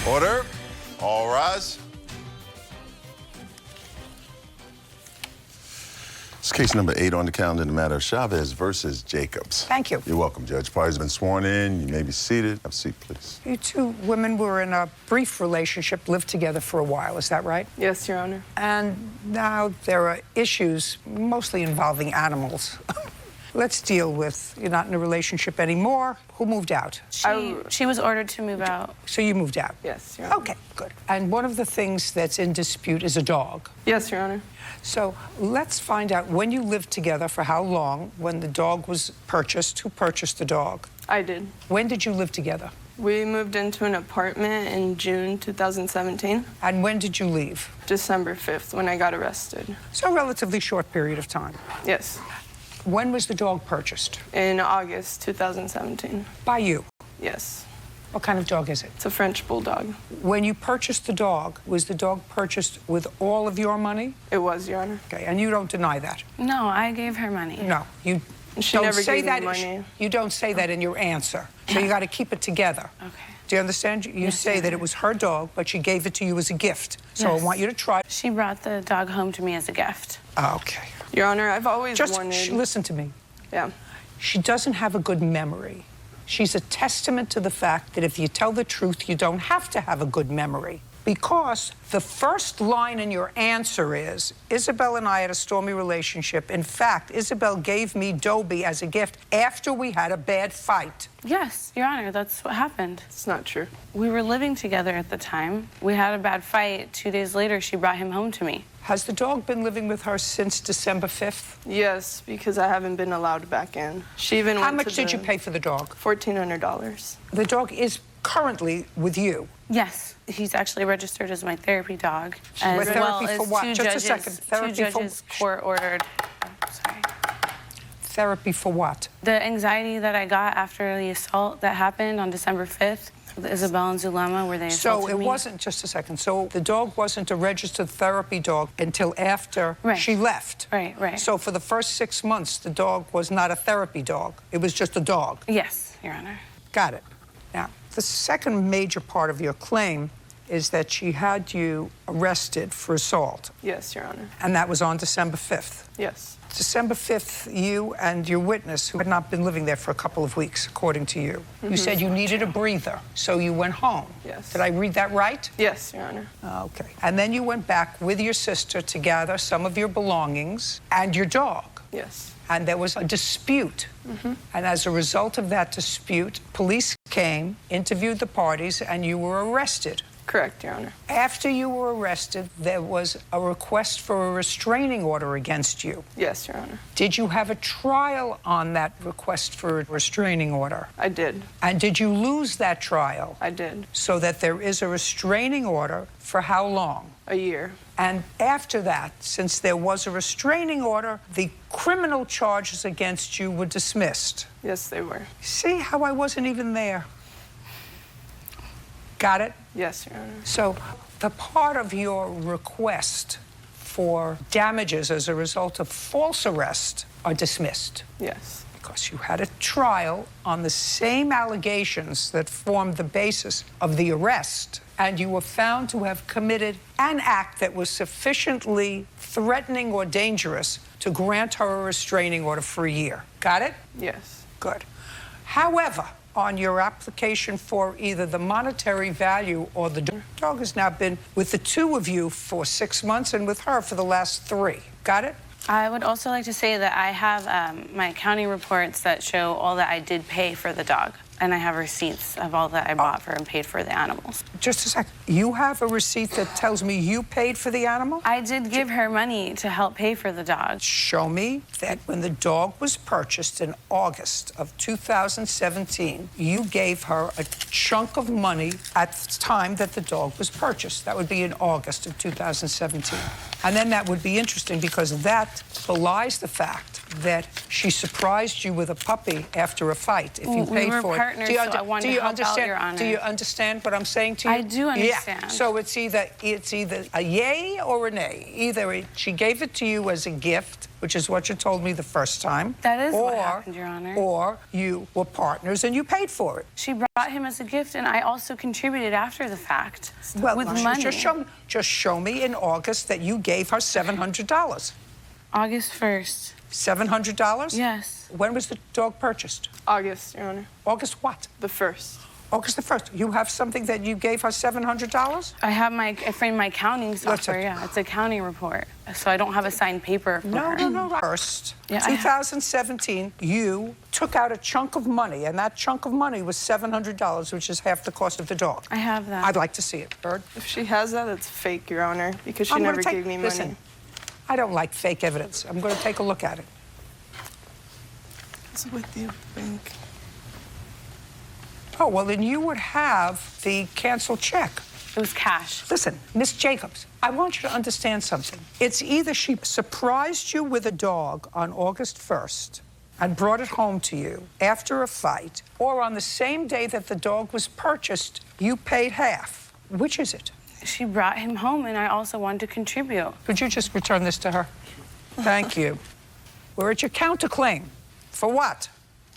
Order. All rise. It's case number 8 on the calendar in the matter of Chavez versus Jacobs. Thank you. You're welcome, Judge. Parties have been sworn in. You may be seated. Have a seat, please. You two women were in a brief relationship, lived together for a while, is that right? Yes, Your Honor. And now there are issues, mostly involving animals. Let's deal with, you're not in a relationship anymore. Who moved out? She was ordered to move out. So you moved out? Yes, Your Honor. Okay, good. And one of the things that's in dispute is a dog. Yes, Your Honor. So let's find out when you lived together, for how long, when the dog was purchased, who purchased the dog? I did. When did you live together? We moved into an apartment in June 2017. And when did you leave? December 5th, when I got arrested. So a relatively short period of time. Yes. When was the dog purchased? In August 2017. By you? Yes. What kind of dog is it? It's a French bulldog. When you purchased the dog, was the dog purchased with all of your money? It was, Your Honor. Okay, and you don't deny that? No, I gave her money. No, you She don't never say gave that. me money. You don't say that in your answer. So you got to keep it together. Okay. Do you understand? You Yes, say Your that it Honor. was her dog, but she gave it to you as a gift. So Yes. I want you to try. She brought the dog home to me as a gift. Okay. Your Honor, I've always Just wanted... listen to me. Yeah. She doesn't have a good memory. She's a testament to the fact that if you tell the truth, you don't have to have a good memory. Because the first line in your answer is, Isabel and I had a stormy relationship. In fact, Isabel gave me Dobie as a gift after we had a bad fight. Yes, Your Honor, that's what happened. It's not true. We were living together at the time. We had a bad fight. 2 days later, she brought him home to me. Has the dog been living with her since December 5th? Yes, because I haven't been allowed back in. She even How went much to did the- you pay for the dog? $1,400. The dog is currently with you. Yes, he's actually registered as my therapy dog, as With well therapy as for what? two Just a judges. second. Therapy Two for- judges court-ordered. Sorry. Therapy for what? The anxiety that I got after the assault that happened on December 5th with Isabel and Zulema, where they So assaulted it me. wasn't, just a second, so the dog wasn't a registered therapy dog until after she left. Right. So for the first 6 months, the dog was not a therapy dog. It was just a dog. Yes, Your Honor. Got it. Now, the second major part of your claim is that she had you arrested for assault. Yes, Your Honor. And that was on December 5th. Yes. December 5th, you and your witness, who had not been living there for a couple of weeks, according to you, you said you needed a breather, so you went home. Yes. Did I read that right? Yes, Your Honor. Okay. And then you went back with your sister to gather some of your belongings and your dog. Yes. And there was a dispute. And as a result of that dispute, police came, interviewed the parties, and you were arrested. Correct, Your Honor. After you were arrested, there was a request for a restraining order against you. Yes, Your Honor. Did you have a trial on that request for a restraining order? I did. And did you lose that trial? I did. So that there is a restraining order for how long? A year. And after that, since there was a restraining order, the criminal charges against you were dismissed. Yes, they were. See how I wasn't even there? Got it? Yes, Your Honor. So the part of your request for damages as a result of false arrest are dismissed. Yes. Because you had a trial on the same allegations that formed the basis of the arrest, and you were found to have committed an act that was sufficiently threatening or dangerous to grant her a restraining order for a year. Got it? Yes. Good. However, on your application for either the monetary value or the dog has now been with the two of you for 6 months and with her for the last 3. Got it? I would also like to say that I have my accounting reports that show all that I did pay for the dog. And I have receipts of all that I bought for and paid for the animals. Just a second. You have a receipt that tells me you paid for the animal? I did give her money to help pay for the dog. Show me that when the dog was purchased in August of 2017, you gave her a chunk of money at the time that the dog was purchased. That would be in August of 2017. And then that would be interesting because that belies the fact that she surprised you with a puppy after a fight if you paid were for it. partners, so I wanted to help out, Your Honor. Do you understand what I'm saying to you? I do understand. Yeah. So it's either a yay or a nay. Either she gave it to you as a gift, which is what you told me the first time. That is what happened, Your Honor. Or you were partners and you paid for it. She brought him as a gift, and I also contributed after the fact with money. Just show me in August that you gave her $700. August 1st. $700? Yes. When was the dog purchased? August, Your Honor. August what? The 1st. August the 1st. You have something that you gave her $700? I have my accounting software, yeah. It's a accounting report. So I don't have a signed paper for her. No. First, Yeah, 2017, you took out a chunk of money, and that chunk of money was $700, which is half the cost of the dog. I have that. I'd like to see it, Bird. If she has that, it's fake, Your Honor, because she never gave me money. Listen, I don't like fake evidence. I'm going to take a look at it. It's with the bank. Oh, well, then you would have the canceled check. It was cash. Listen, Miss Jacobs, I want you to understand something. It's either she surprised you with a dog on August 1st and brought it home to you after a fight, or on the same day that the dog was purchased, you paid half. Which is it? She brought him home, and I also wanted to contribute. Could you just return this to her? Thank you. We're at your counterclaim. For what?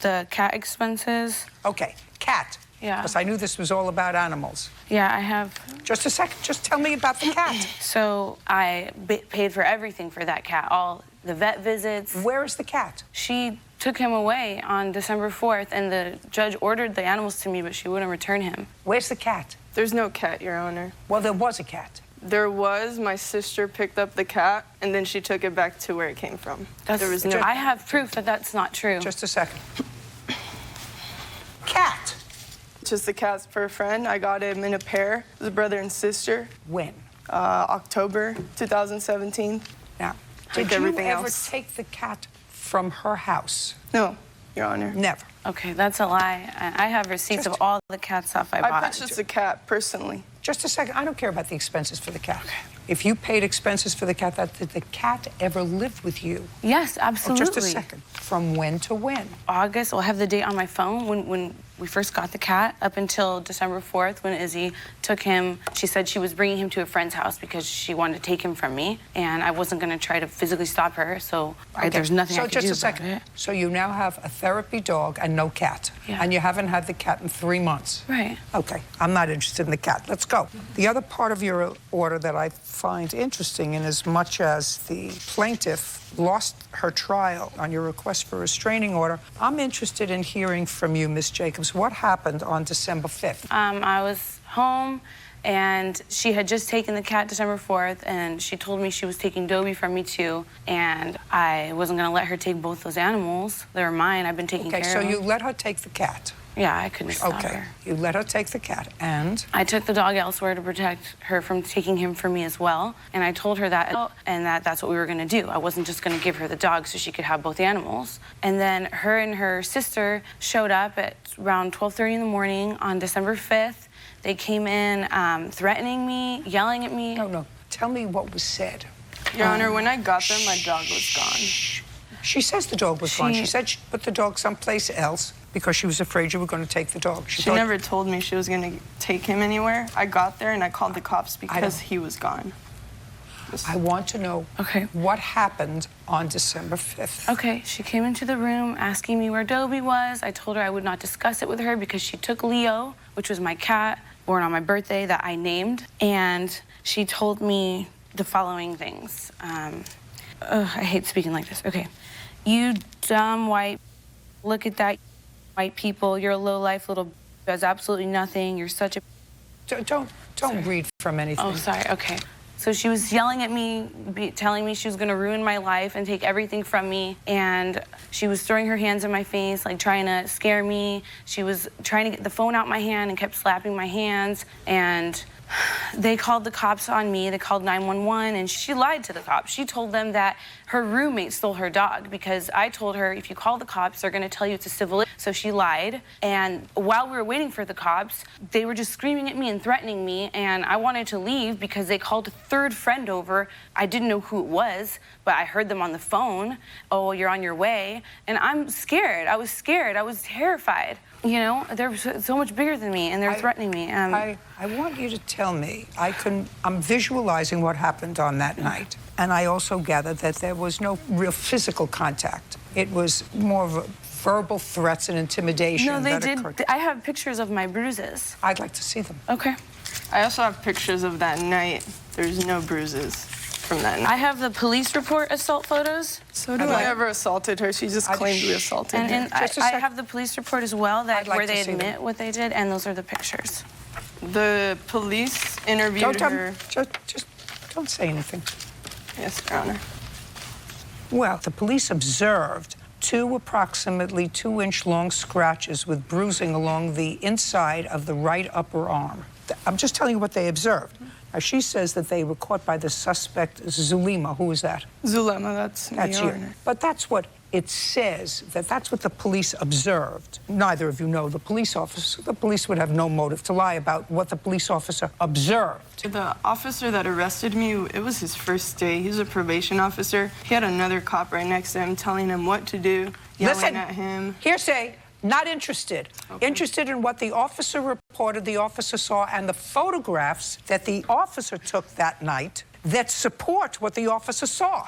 The cat expenses. Okay, cat. Yeah. Because I knew this was all about animals. Yeah, I have. Just a second. Just tell me about the cat. So I paid for everything for that cat, all the vet visits. Where is the cat? She took him away on December 4th, and the judge ordered the animals to me, but she wouldn't return him. Where's the cat? There's no cat, Your Honor. Well, there was a cat. There was. My sister picked up the cat, and then she took it back to where it came from. There was no. I have proof that that's not true. Just a second. Cat. Just the cat's for a friend. I got him in a pair. It was a brother and sister. When? October 2017. Now, Like did you everything ever else. take the cat from her house? No, Your Honor. Never. Okay, that's a lie. I have receipts of all the cat stuff I bought. I purchased the cat personally. Just a second. I don't care about the expenses for the cat. If you paid expenses for the cat, did the cat ever live with you? Yes, absolutely. Oh, just a second. From when to when? August. Well, I have the date on my phone when we first got the cat up until December 4th when Izzy took him. She said she was bringing him to a friend's house because she wanted to take him from me, and I wasn't going to try to physically stop her, so there's nothing I could do just a second. about it. So you now have a therapy dog and no cat. Yeah. And you haven't had the cat in 3 months. Right. Okay, I'm not interested in the cat. Let's go. The other part of your order that I find interesting, in as much as the plaintiff lost her trial on your request for a restraining order, I'm interested in hearing from you, Ms. Jacobs. What happened on December 5th? I was home, and she had just taken the cat December 4th, and she told me she was taking Dobie from me too, and I wasn't going to let her take both those animals. They were mine. I've been taking care of them. Okay, so you let her take the cat. Yeah, I couldn't stop her. You let her take the cat, and? I took the dog elsewhere to protect her from taking him from me as well, and I told her that, and that's what we were going to do. I wasn't just going to give her the dog so she could have both animals. And then her and her sister showed up at around 12:30 in the morning on December 5th. They came in threatening me, yelling at me. No. Tell me what was said. Your Honor, when I got there, my dog was gone. She says the dog was gone. She said she put the dog someplace else because she was afraid you were going to take the dog. She never told me she was going to take him anywhere. I got there and I called the cops because he was gone. I want to know what happened on December 5th. Okay, she came into the room asking me where Dobie was. I told her I would not discuss it with her because she took Leo, which was my cat, born on my birthday, that I named. And she told me the following things. I hate speaking like this. Okay. You dumb white, look at that, white people. You're a low-life little, does absolutely nothing. You're such a... Don't read from anything. Oh, sorry, okay. So she was yelling at me, telling me she was gonna ruin my life and take everything from me. And she was throwing her hands in my face, like trying to scare me. She was trying to get the phone out my hand and kept slapping my hands. And they called the cops on me. They called 911, and she lied to the cops. She told them that her roommate stole her dog because I told her, if you call the cops, they're going to tell you it's a civil. So she lied. And while we were waiting for the cops, they were just screaming at me and threatening me, and I wanted to leave because they called a third friend over. I didn't know who it was, but I heard them on the phone. Oh, you're on your way. And I'm scared. I was scared. I was terrified. You know, they're so much bigger than me, and they're threatening me. I want you to tell me, I'm visualizing what happened on that night, and I also gathered that there was no real physical contact. It was more of a verbal threats and intimidation. No, they that did. occurred. I have pictures of my bruises. I'd like to see them. Okay. I also have pictures of that night. There's no bruises. from that night. I have the police report assault photos. So do I ever assaulted her. She just claimed we assaulted her. And I have the police report as well, where they admit what they did, and those are the pictures. The police interviewed her. Just don't say anything. Yes, Your Honor. Well, the police observed 2 approximately 2-inch long scratches with bruising along the inside of the right upper arm. I'm just telling you what they observed. Now, she says that they were caught by the suspect, Zulema. Who is that? Zulema, that's me, That's Your you. Honor. But that's what it says, that's what the police observed. Neither of you know the police officer. The police would have no motive to lie about what the police officer observed. The officer that arrested me, it was his first day. He was a probation officer. He had another cop right next to him telling him what to do, yelling at him. Hearsay, not interested. Okay. Interested in what the officer reported the officer saw and the photographs that the officer took that night that support what the officer saw.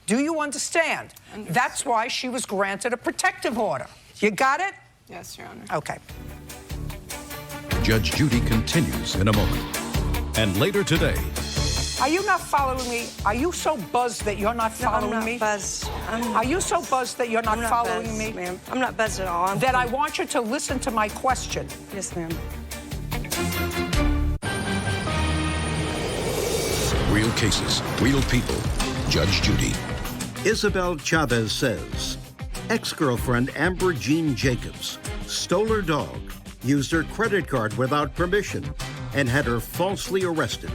Do you understand? That's why she was granted a protective order. You got it? Yes, Your Honor. Okay. Judge Judy continues in a moment. And later today... Are you not following me? Are you so buzzed that you're not following me? I'm not buzzed. Are you so buzzed that you're not following me? Ma'am. I'm not buzzed at all. Then I want you to listen to my question. Yes, ma'am. Real cases, real people. Judge Judy. Isabel Chavez says ex-girlfriend Amber Jean Jacobs stole her dog, used her credit card without permission, and had her falsely arrested.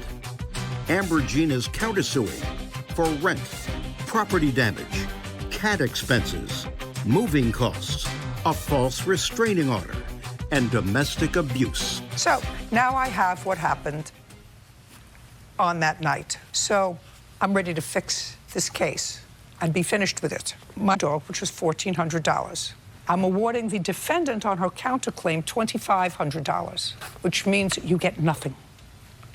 Amber Jean is countersuing for rent, property damage, cat expenses, moving costs, a false restraining order, and domestic abuse. So now I have what happened on that night. So I'm ready to fix this case and be finished with it. My dog, which was $1,400. I'm awarding the defendant on her counterclaim $2,500, which means you get nothing.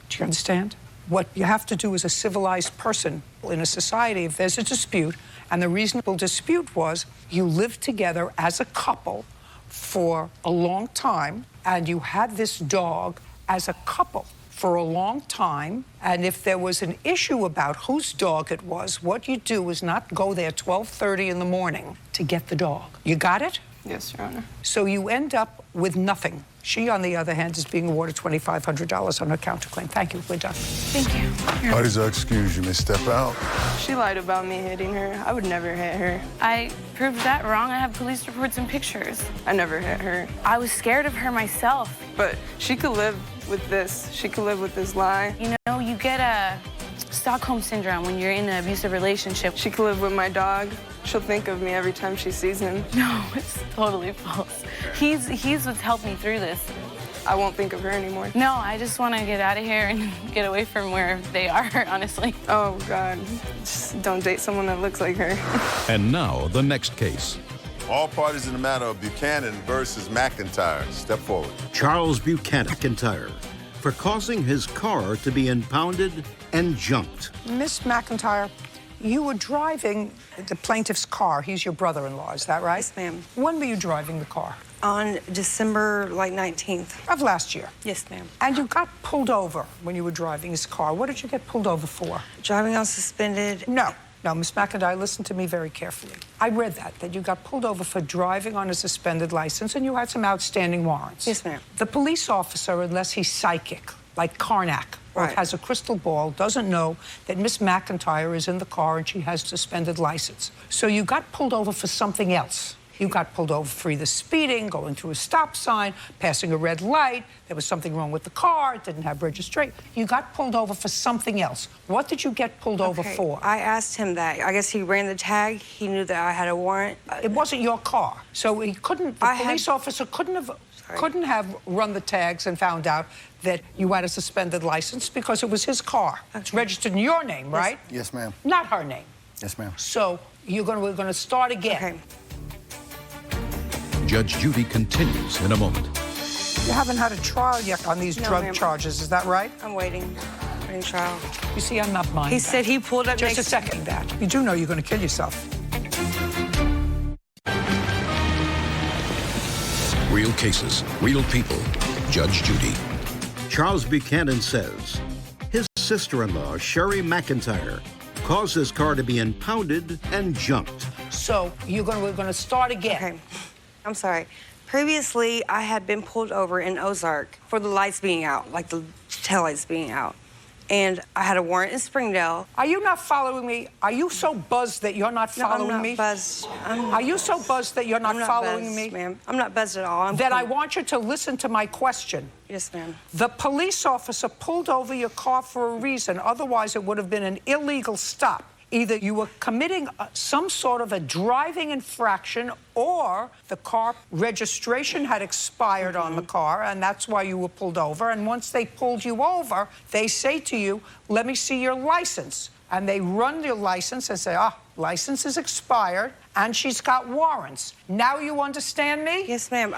Do you understand? What you have to do as a civilized person in a society, if there's a dispute, and the reasonable dispute was you lived together as a couple for a long time, and you had this dog as a couple for a long time, and if there was an issue about whose dog it was, what you do is not go there 12:30 in the morning to get the dog. You got it? Yes, Your Honor. So you end up with nothing. She, on the other hand, is being awarded $2,500 on her counterclaim. Thank you. We're done. Thank you. Parties are excused. You may step out. She lied about me hitting her. I would never hit her. I proved that wrong. I have police reports and pictures. I never hit her. I was scared of her myself. But she could live with this. She could live with this lie. You know, you get a Stockholm syndrome when you're in an abusive relationship. She could live with my dog. She'll think of me every time she sees him. No, it's totally false. He's what's helped me through this. I won't think of her anymore. No, I just want to get out of here and get away from where they are, honestly. Oh, God. Just don't date someone that looks like her. And now, the next case. All parties in the matter of Buchanan versus McIntyre. Step forward. Charles Buchanan McIntyre for causing his car to be impounded and junked. Miss McIntyre, you were driving the plaintiff's car. He's your brother-in-law, is that right? Yes, ma'am. When were you driving the car? On December, 19th. Of last year? Yes, ma'am. And you got pulled over when you were driving his car. What did you get pulled over for? Driving on suspended. No, Miss McIntyre, listen to me very carefully. I read that you got pulled over for driving on a suspended license and you had some outstanding warrants. Yes, ma'am. The police officer, unless he's psychic, like Karnak, or Right. has a crystal ball, doesn't know that Miss McIntyre is in the car and she has suspended license. So you got pulled over for something else. You got pulled over for either speeding, going through a stop sign, passing a red light. There was something wrong with the car. It didn't have registration. You got pulled over for something else. What did you get pulled over for? I asked him that. I guess he ran the tag. He knew that I had a warrant. It wasn't your car. So he couldn't, the police officer couldn't have run the tags and found out that you had a suspended license because it was his car. Okay. It's registered in your name, right? Yes, ma'am. Not her name. Yes, ma'am. So we're going to start again. Okay. Judge Judy continues in a moment. You haven't had a trial yet on these drug charges, is that right? I'm waiting for a trial. You see, I'm not minding. He said he pulled up Just a second, that. You do know you're going to kill yourself. Real cases, real people. Judge Judy. Charles Buchanan says his sister-in-law, Sherry McIntyre, caused his car to be impounded and junked. So we're going to start again. Okay. I'm sorry. Previously, I had been pulled over in Ozark for the lights being out, like the taillights being out. And I had a warrant in Springdale. Are you not following me? Are you so buzzed that you're not following me? I'm not buzzed. Are you so buzzed that you're not following me? Ma'am. I'm not buzzed at all. Then I want you to listen to my question. Yes, ma'am. The police officer pulled over your car for a reason. Otherwise, it would have been an illegal stop. Either you were committing some sort of a driving infraction, or the car registration had expired on the car, and that's why you were pulled over. And once they pulled you over, they say to you, let me see your license. And they run your license and say, license is expired, and she's got warrants. Now you understand me? Yes, ma'am.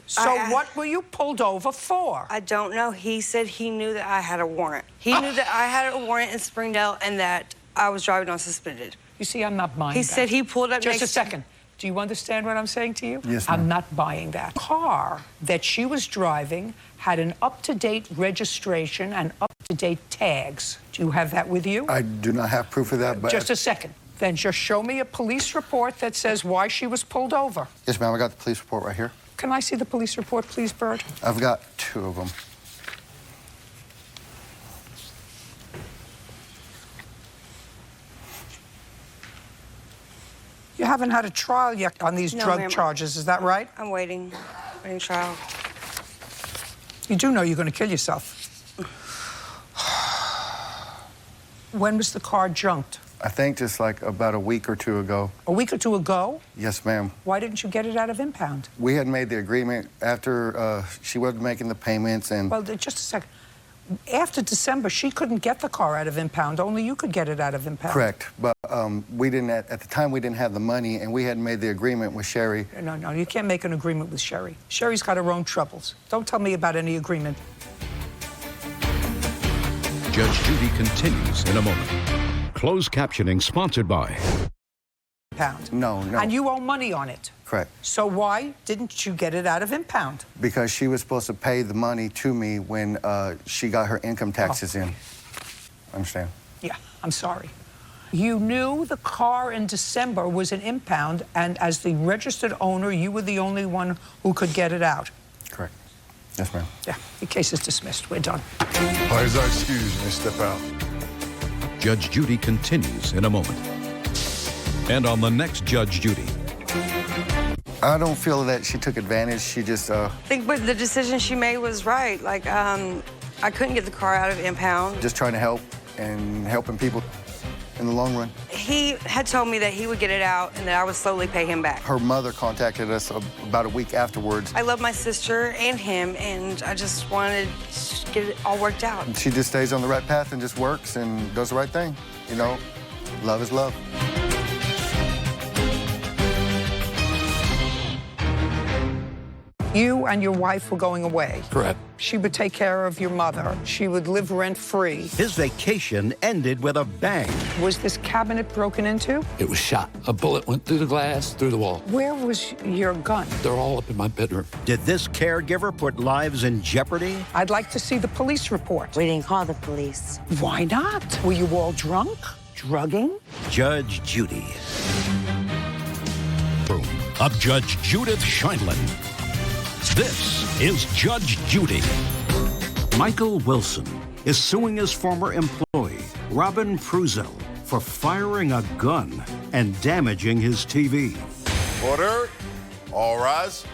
So what were you pulled over for? I don't know. He said he knew that I had a warrant. He knew that I had a warrant in Springdale and that I was driving unsuspended. You see, I'm not buying He that. said he pulled up Just a second. Do you understand what I'm saying to you? Yes, ma'am. I'm not buying that. The car that she was driving had an up-to-date registration and up-to-date tags. Do you have that with you? I do not have proof of that, but... Just a second. Then just show me a police report that says why she was pulled over. Yes, ma'am, I got the police report right here. Can I see the police report, please, Bird? I've got 2 of them. You haven't had a trial yet on these No, drug ma'am. charges, is that right? I'm waiting trial. You do know you're going to kill yourself. When was the car junked? I think just like about a week or 2 ago. A week or 2 ago? Yes, ma'am. Why didn't you get it out of impound? We had made the agreement after she wasn't making the payments and... Well, just a second. After December, she couldn't get the car out of impound. Only you could get it out of impound. Correct. But we didn't, at the time, we didn't have the money, and we hadn't made the agreement with Sherry. No, you can't make an agreement with Sherry. Sherry's got her own troubles. Don't tell me about any agreement. Judge Judy continues in a moment. Closed captioning sponsored by... Impound. No. And you owe money on it. Correct. So why didn't you get it out of impound? Because she was supposed to pay the money to me when she got her income taxes in. Understand? Yeah, I'm sorry. You knew the car in December was an impound, and as the registered owner, you were the only one who could get it out. Correct. Yes, ma'am. Yeah, the case is dismissed. We're done. Please excuse me, step out. Judge Judy continues in a moment. And on the next Judge Judy. I don't feel that she took advantage. She just... I think but the decision she made was right. Like, I couldn't get the car out of impound. Just trying to help and helping people in the long run. He had told me that he would get it out and that I would slowly pay him back. Her mother contacted us about a week afterwards. I love my sister and him, and I just wanted to get it all worked out. She just stays on the right path and just works and does the right thing. You know, love is love. You and your wife were going away. Correct. She would take care of your mother. She would live rent-free. His vacation ended with a bang. Was this cabinet broken into? It was shot. A bullet went through the glass, through the wall. Where was your gun? They're all up in my bedroom. Did this caregiver put lives in jeopardy? I'd like to see the police report. We didn't call the police. Why not? Were you all drunk? Drugging? Judge Judy. Room of Judge Judith Scheindlin. This is Judge Judy. Michael Wilson is suing his former employee, Robin Pruzel, for firing a gun and damaging his TV. Order. All rise.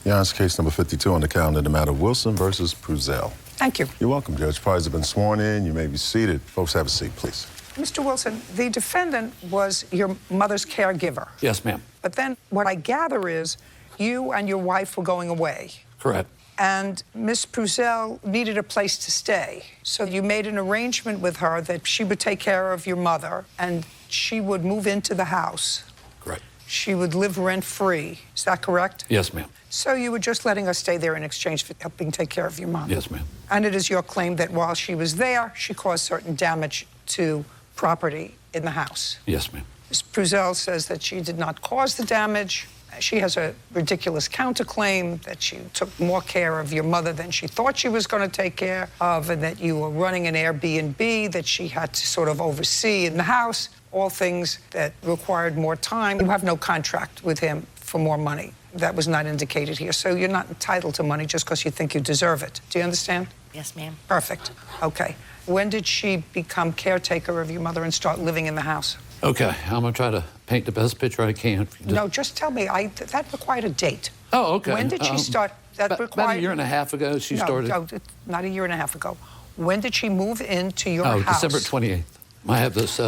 Yeah, it's case number 52 on the calendar, the matter of Wilson versus Pruzel. Thank you. You're welcome, Judge. Parties have been sworn in. You may be seated. Folks, have a seat, please. Mr. Wilson, the defendant was your mother's caregiver. Yes, ma'am. But then what I gather is you and your wife were going away. Correct. And Miss Pruzel needed a place to stay. So you made an arrangement with her that she would take care of your mother and she would move into the house. Correct. She would live rent-free. Is that correct? Yes, ma'am. So you were just letting her stay there in exchange for helping take care of your mom? Yes, ma'am. And it is your claim that while she was there, she caused certain damage to property in the house? Yes, ma'am. Ms. Pruzel says that she did not cause the damage She has a ridiculous counterclaim that she took more care of your mother than she thought she was going to take care of, and that you were running an Airbnb that she had to sort of oversee in the house, all things that required more time. You have no contract with him for more money. That was not indicated here. So you're not entitled to money just because you think you deserve it. Do you understand? Yes, ma'am. Perfect. Okay. When did she become caretaker of your mother and start living in the house? Okay, I'm gonna try to paint the best picture I can. No, just tell me. That required a date. Oh, okay. When did she start? That required... About a year and a half ago, she started. No, not a year and a half ago. When did she move into your house? house? December 28th. I have this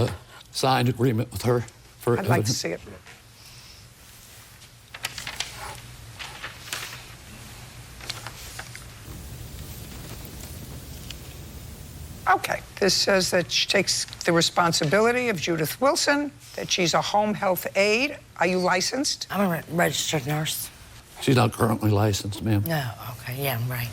signed agreement with her for I'd like to see it. Okay, this says that she takes the responsibility of Judith Wilson, that she's a home health aide. Are you licensed? I'm a registered nurse. She's not currently licensed, ma'am. No, okay, yeah, I'm right.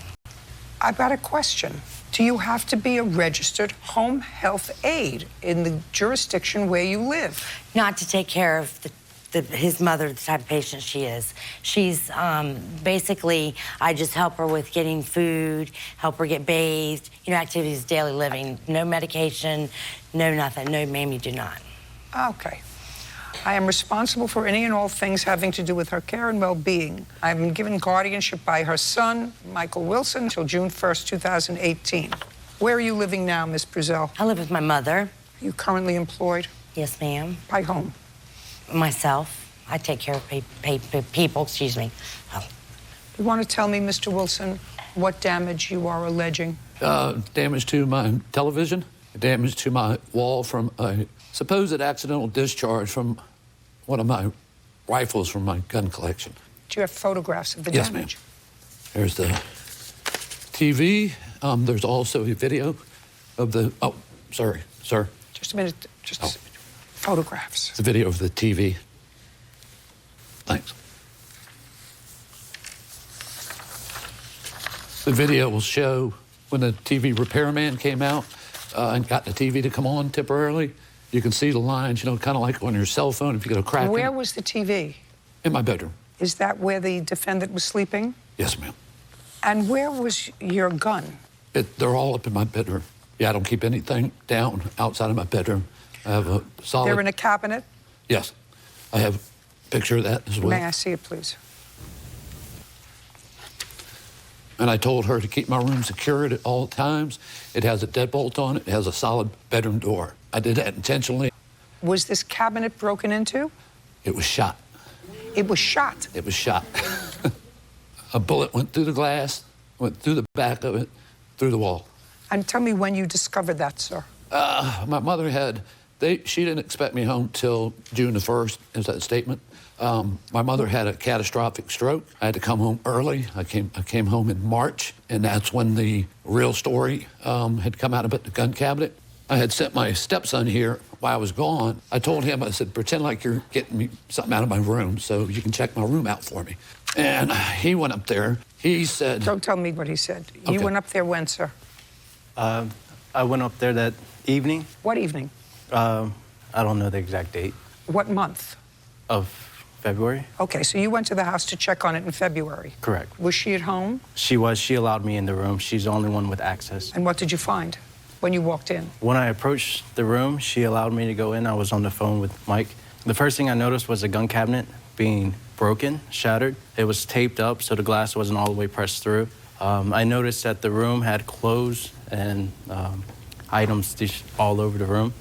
I've got a question. Do you have to be a registered home health aide in the jurisdiction where you live? Not to take care of his mother, the type of patient she is. She's basically, I just help her with getting food, help her get bathed, activities of daily living. No medication, no nothing. No, ma'am, you do not. Okay. I am responsible for any and all things having to do with her care and well-being. I've been given guardianship by her son, Michael Wilson, until June 1st, 2018. Where are you living now, Miss Brazell? I live with my mother. Are you currently employed? Yes, ma'am. By whom? Myself. I take care of people, excuse me. Oh. You want to tell me, Mr. Wilson, what damage you are alleging? Damage to my television, damage to my wall from a supposed accidental discharge from one of my rifles from my gun collection. Do you have photographs of the damage? Yes, ma'am. There's the TV. There's also a video of the... Oh, sorry, sir. Just a minute. Just photographs. It's a video of the TV. Thanks. The video will show when the TV repairman came out and got the TV to come on temporarily. You can see the lines, kind of like on your cell phone if you go to crack. Where was the TV? In my bedroom. Is that where the defendant was sleeping? Yes, ma'am. And where was your gun? They're all up in my bedroom. Yeah, I don't keep anything down outside of my bedroom. I have a solid... They're in a cabinet? Yes. I have a picture of that as well. May I see it, please? And I told her to keep my room secured at all times. It has a deadbolt on it. It has a solid bedroom door. I did that intentionally. Was this cabinet broken into? It was shot. It was shot? It was shot. A bullet went through the glass, went through the back of it, through the wall. And tell me when you discovered that, sir. My mother had... She didn't expect me home till June the 1st, is that statement. My mother had a catastrophic stroke. I had to come home early. I came home in March, and that's when the real story had come out about the gun cabinet. I had sent my stepson here while I was gone. I told him, I said, pretend like you're getting me something out of my room so you can check my room out for me. And he went up there. He said... Don't tell me what he said. Okay. You went up there when, sir? I went up there that evening. What evening? I don't know the exact date. What month? Of February. Okay, so you went to the house to check on it in February. Correct. Was she at home? She was. She allowed me in the room. She's the only one with access. And what did you find when you walked in? When I approached the room, she allowed me to go in. I was on the phone with Mike. The first thing I noticed was the gun cabinet being broken, shattered. It was taped up, so the glass wasn't all the way pressed through. I noticed that the room had clothes and items all over the room.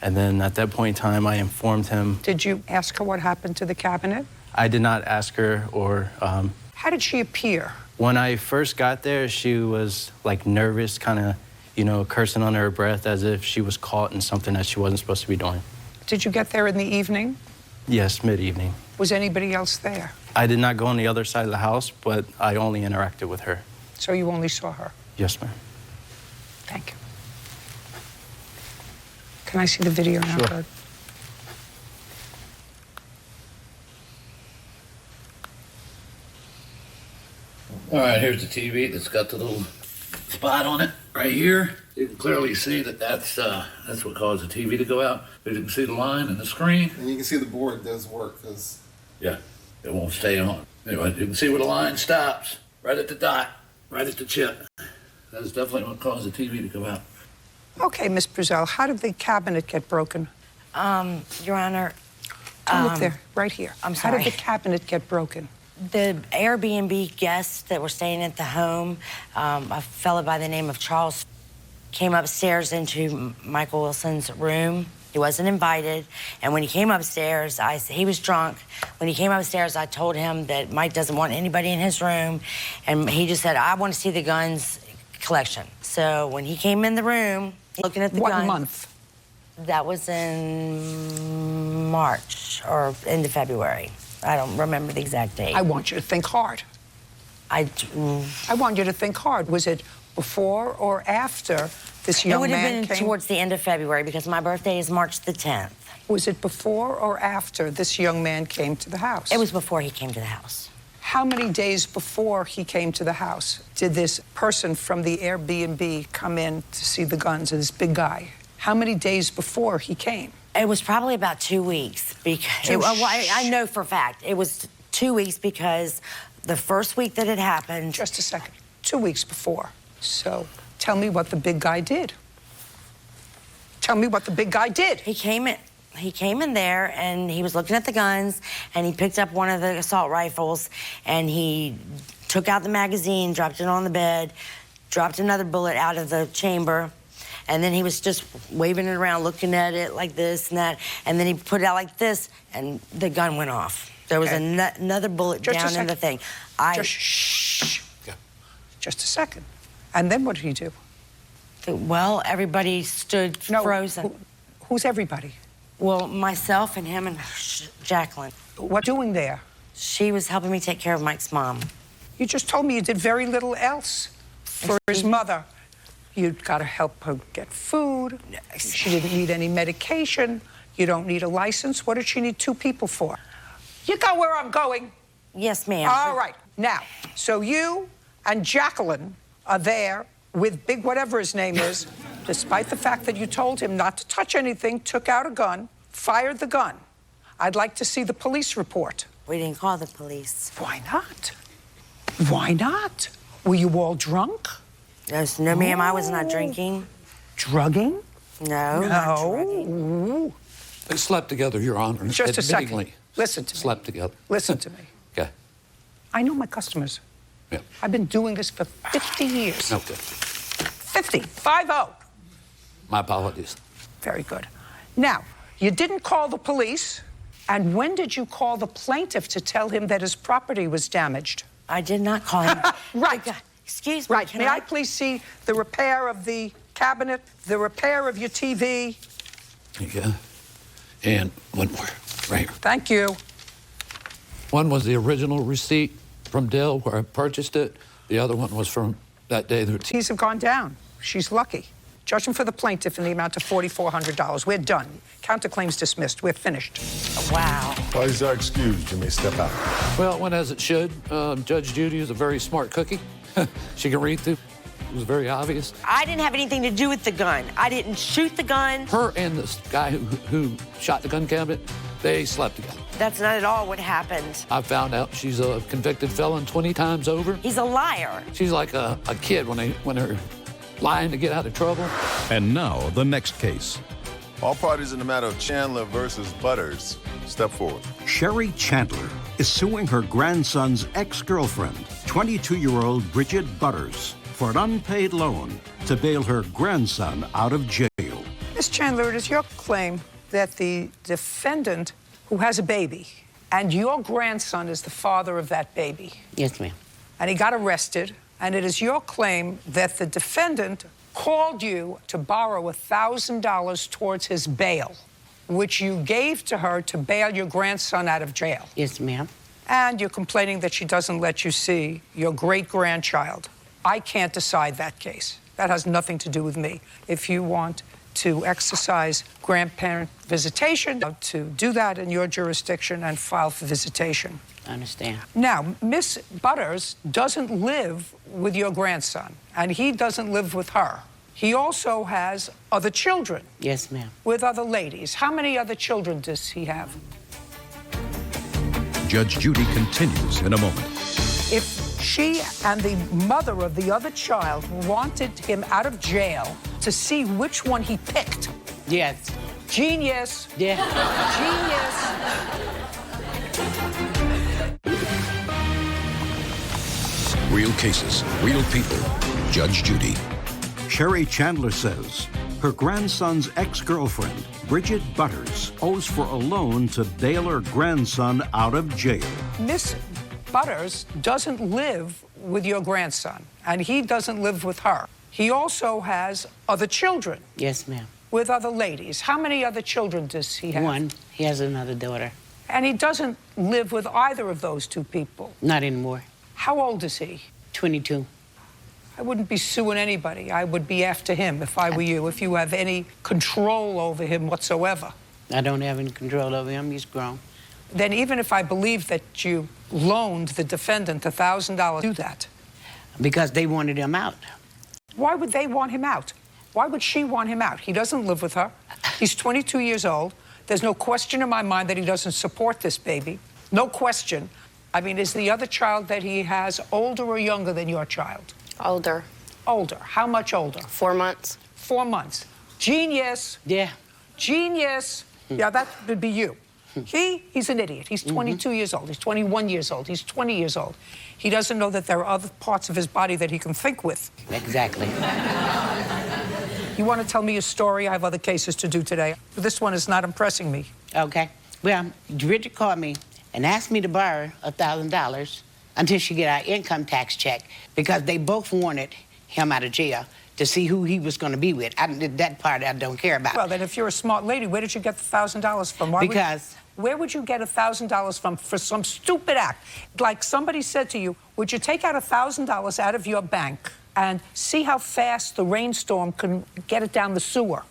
And then at that point in time, I informed him. Did you ask her what happened to the cabinet? I did not ask her or... How did she appear? When I first got there, she was like nervous, kind of, cursing under her breath as if she was caught in something that she wasn't supposed to be doing. Did you get there in the evening? Yes, mid-evening. Was anybody else there? I did not go on the other side of the house, but I only interacted with her. So you only saw her? Yes, ma'am. Thank you. Can I see the video now, Sure. Bud? All right, here's the TV that's got the little spot on it right here. You can clearly see that's what caused the TV to go out. You can see the line and the screen. And you can see the board does work, because... Yeah. it won't stay on. Anyway, you can see where the line stops, right at the dot, right at the chip. That is definitely what caused the TV to go out. Okay, Miss Brazell, how did the cabinet get broken? Your Honor. Look there, right here. I'm How sorry. did the cabinet get broken? The Airbnb guests that were staying at the home, a fellow by the name of Charles, came upstairs into Michael Wilson's room. He wasn't invited, and when he came upstairs, he was drunk. When he came upstairs, I told him that Mike doesn't want anybody in his room, and he just said, I want to see the guns collection. So when he came in the room, looking at the guns. What month? That was in March or end of February. I don't remember the exact date. I want you to think hard. I want you to think hard. Was it before or after this young man came? It would have been towards the end of February because my birthday is March the 10th. Was it before or after this young man came to the house? It was before he came to the house. How many days before he came to the house did this person from the Airbnb come in to see the guns, this big guy? How many days before he came? It was probably about 2 weeks because I know for a fact it was 2 weeks because the first week that it happened. Just a second. 2 weeks before. So tell me what the big guy did. Tell me what the big guy did. He came in there and he was looking at the guns and he picked up one of the assault rifles and he took out the magazine, dropped it on the bed, dropped another bullet out of the chamber. And then he was just waving it around, looking at it like this and that. And then he put it out like this, and the gun went off. There was another bullet down in the thing. Shh. Yeah. Just a second. And then what did he do? Well, everybody stood frozen. Who's everybody? Well, myself and him and Jacqueline. What doing there? She was helping me take care of Mike's mom. You just told me you did very little else for his mother. You've got to help her get food. She didn't need any medication. You don't need a license. What did she need 2 people for? You got where I'm going? Yes, ma'am. All right. Now, so you and Jacqueline are there with big whatever his name is, despite the fact that you told him not to touch anything, took out a gun, fired the gun. I'd like to see the police report. We didn't call the police. Why not? Why not? Were you all drunk? No, ma'am, I was not drinking. Drugging? No, not drugging. They slept together, Your Honor. Just a second. Listen to me. Slept together. Listen to me. Okay. I know my customers. Yeah. I've been doing this for 50 years. Okay. 50. 5-0. My apologies. Very good. Now, you didn't call the police. And when did you call the plaintiff to tell him that his property was damaged? I did not call him. Right. Excuse me. Right. May I please see the repair of the cabinet, the repair of your TV? Yeah. And one more, right here. Thank you. One was the original receipt from Dell where I purchased it. The other one was from that day. The Fees have gone down. She's lucky. Judgment for the plaintiff in the amount of $4,400. We're done. Counterclaims dismissed. We're finished. Wow. Parties are excused. You may step out. Well, it went as it should. Judge Judy is a very smart cookie. She can read through. It was very obvious. I didn't have anything to do with the gun. I didn't shoot the gun. Her and this guy who shot the gun cabinet, they slept together. That's not at all what happened. I found out she's a convicted felon 20 times over. He's a liar. She's like a kid when they're lying to get out of trouble. And now, the next case. All parties in the matter of Chandler versus Butters, step forward. Sherry Chandler is suing her grandson's ex-girlfriend, 22-year-old Bridget Butters, for an unpaid loan to bail her grandson out of jail. Ms. Chandler, it is your claim that the defendant who has a baby and your grandson is the father of that baby. Yes, ma'am. And he got arrested, and it is your claim that the defendant called you to borrow $1,000 towards his bail, which you gave to her to bail your grandson out of jail. Yes, ma'am. And you're complaining that she doesn't let you see your great-grandchild. I can't decide that case. That has nothing to do with me. If you want to exercise grandparent visitation, to do that in your jurisdiction and file for visitation. I understand. Now, Miss Butters doesn't live with your grandson, and he doesn't live with her. He also has other children. Yes, ma'am. With other ladies. How many other children does he have? Judge Judy continues in a moment. If she and the mother of the other child wanted him out of jail to see which one he picked. Yes. Genius. Yeah. Genius. Real cases, real people. Judge Judy. Sherry Chandler says her grandson's ex-girlfriend, Bridget Butters, owes for a loan to bail her grandson out of jail. Miss Butters doesn't live with your grandson, and he doesn't live with her. He also has other children. Yes, ma'am. With other ladies. How many other children does he have? One. He has another daughter. And he doesn't live with either of those two people? Not anymore. How old is he? 22. I wouldn't be suing anybody. I would be after him if I were you, if you have any control over him whatsoever. I don't have any control over him. He's grown. Then even if I believe that you loaned the defendant $1,000, do that. Because they wanted him out. Why would they want him out? Why would she want him out? He doesn't live with her. He's 22 years old. There's no question in my mind that he doesn't support this baby. No question. I mean, is the other child that he has older or younger than your child? Older. Older. How much older? 4 months. 4 months. Genius. Yeah. Genius. Yeah, that would be you. He's an idiot. He's 22 years old. He's 21 years old. He's 20 years old. He doesn't know that there are other parts of his body that he can think with. Exactly. You want to tell me a story? I have other cases to do today. This one is not impressing me. Okay. Well, Bridget called me and asked me to borrow $1,000 until she get our income tax check because they both wanted him out of jail to see who he was going to be with. That part I don't care about. Well, then if you're a smart lady, where did you get the $1,000 from? Where would you get $1,000 from for some stupid act? Like somebody said to you, would you take out $1,000 out of your bank and see how fast the rainstorm can get it down the sewer?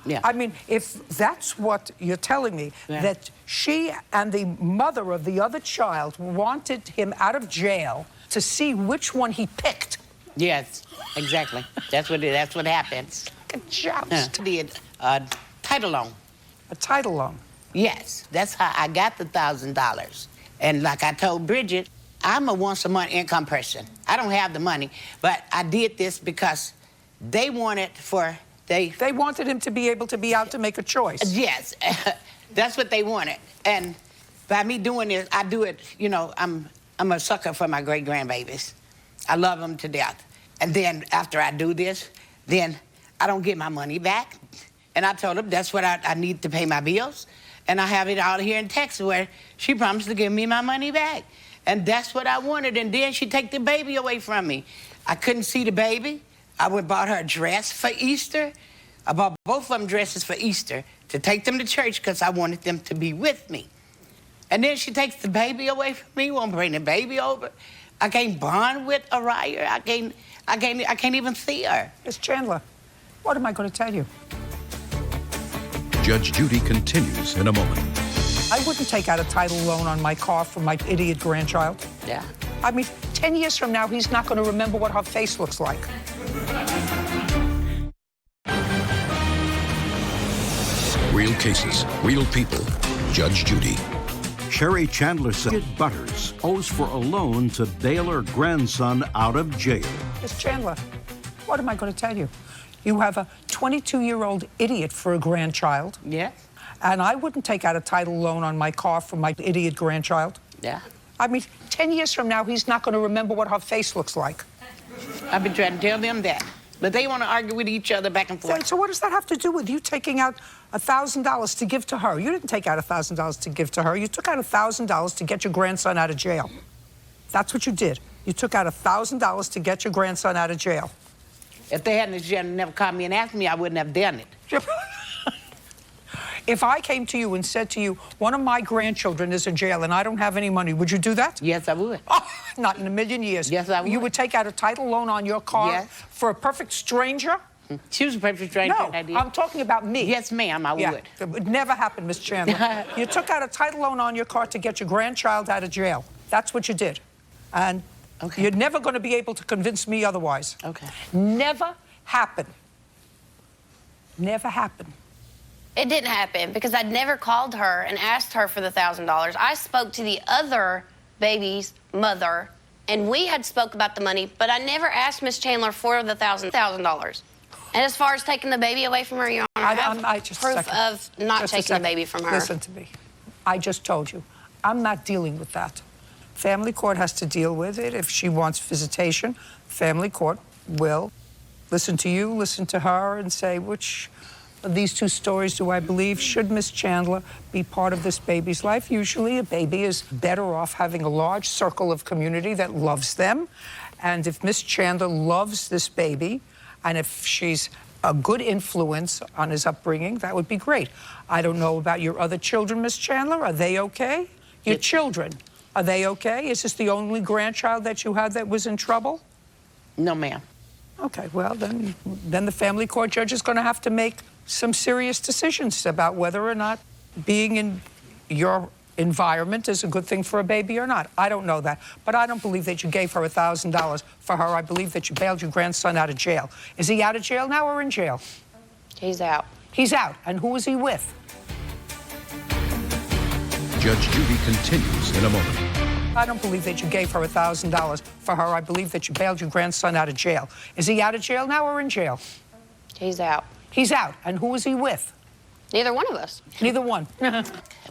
Yeah. I mean, if that's what you're telling me, that she and the mother of the other child wanted him out of jail to see which one he picked. Yes, exactly. That's what happens. Good job. Did a title loan. A title loan? Yes, that's how I got the $1,000. And like I told Bridget, I'm a once-a-month income person. I don't have the money, but I did this because they wanted They wanted him to be able to be out to make a choice. Yes, that's what they wanted. And by me doing this, I do it, you know, I'm a sucker for my great-grandbabies. I love them to death. And then after I do this, then I don't get my money back. And I told them that's what I need to pay my bills. And I have it out here in Texas where she promised to give me my money back. And that's what I wanted. And then she take the baby away from me. I couldn't see the baby. I went and bought her a dress for Easter. I bought both of them dresses for Easter to take them to church because I wanted them to be with me. And then she takes the baby away from me, won't bring the baby over. I can't bond with Araya. I can't even see her. Miss Chandler, what am I going to tell you? Judge Judy continues in a moment. I wouldn't take out a title loan on my car for my idiot grandchild. Yeah. I mean, 10 years from now, he's not going to remember what her face looks like. Real cases, real people. Judge Judy. Sherry Chandler said Butters owes for a loan to bail her grandson out of jail. Miss Chandler, what am I going to tell you? You have a 22-year-old idiot for a grandchild. Yeah. And I wouldn't take out a title loan on my car for my idiot grandchild. Yeah. I mean, 10 years from now, he's not going to remember what her face looks like. I've been trying to tell them that. But they want to argue with each other back and forth. So what does that have to do with you taking out $1,000 to give to her? You didn't take out $1,000 to give to her. You took out $1,000 to get your grandson out of jail. That's what you did. You took out $1,000 to get your grandson out of jail. If they hadn't never called me and asked me, I wouldn't have done it. If I came to you and said to you, one of my grandchildren is in jail and I don't have any money, would you do that? Yes, I would. Oh, not in a million years. Yes, I would. You would take out a title loan on your car for a perfect stranger? She was a perfect stranger. No, I'm talking about me. Yes, ma'am, I would. It would never happen, Miss Chandler. You took out a title loan on your car to get your grandchild out of jail. That's what you did. And you're never going to be able to convince me otherwise. Okay. Never happen. Never happen. It didn't happen because I'd never called her and asked her for the $1,000. I spoke to the other baby's mother, and we had spoke about the money, but I never asked Miss Chandler for the $1,000. And as far as taking the baby away from her, Your Honor, I have proof of not taking the baby from her. Listen to me. I just told you. I'm not dealing with that. Family court has to deal with it. If she wants visitation, family court will listen to you, listen to her, and say, which of these two stories do I believe? Should Miss Chandler be part of this baby's life? Usually a baby is better off having a large circle of community that loves them. And if Miss Chandler loves this baby, and if she's a good influence on his upbringing, that would be great. I don't know about your other children, Miss Chandler. Are they okay? Your children, are they okay? Is this the only grandchild that you had that was in trouble? No, ma'am. Okay, well, then the family court judge is going to have to make some serious decisions about whether or not being in your environment is a good thing for a baby or not. I don't know that, but I don't believe that you gave her $1,000 for her. I believe that you bailed your grandson out of jail. Is he out of jail now or in jail? He's out. He's out. And who is he with? Judge Judy continues in a moment. I don't believe that you gave her $1,000 for her. I believe that you bailed your grandson out of jail. Is he out of jail now or in jail? He's out. He's out. And who is he with? Neither one of us. Neither one.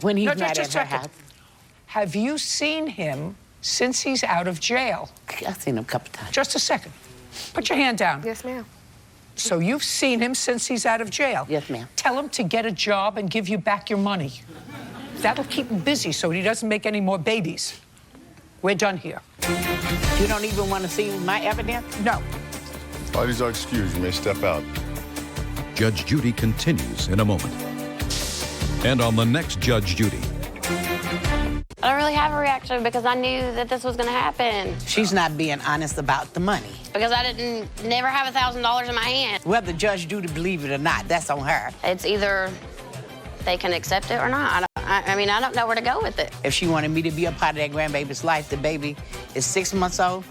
When he's No, not just at a her second. house. Have you seen him since he's out of jail? I've seen him a couple times. Just a second. Put your hand down. Yes, ma'am. So you've seen him since he's out of jail? Yes, ma'am. Tell him to get a job and give you back your money. That'll keep him busy so he doesn't make any more babies. We're done here. You don't even want to see my evidence? No. Parties are excused. You may step out. Judge Judy continues in a moment. And on the next Judge Judy. I don't really have a reaction because I knew that this was going to happen. She's not being honest about the money. Because I never have $1,000 in my hand. Whether Judge Judy believe it or not, that's on her. It's either they can accept it or not. I mean, I don't know where to go with it. If she wanted me to be a part of that grandbaby's life, the baby is 6 months old.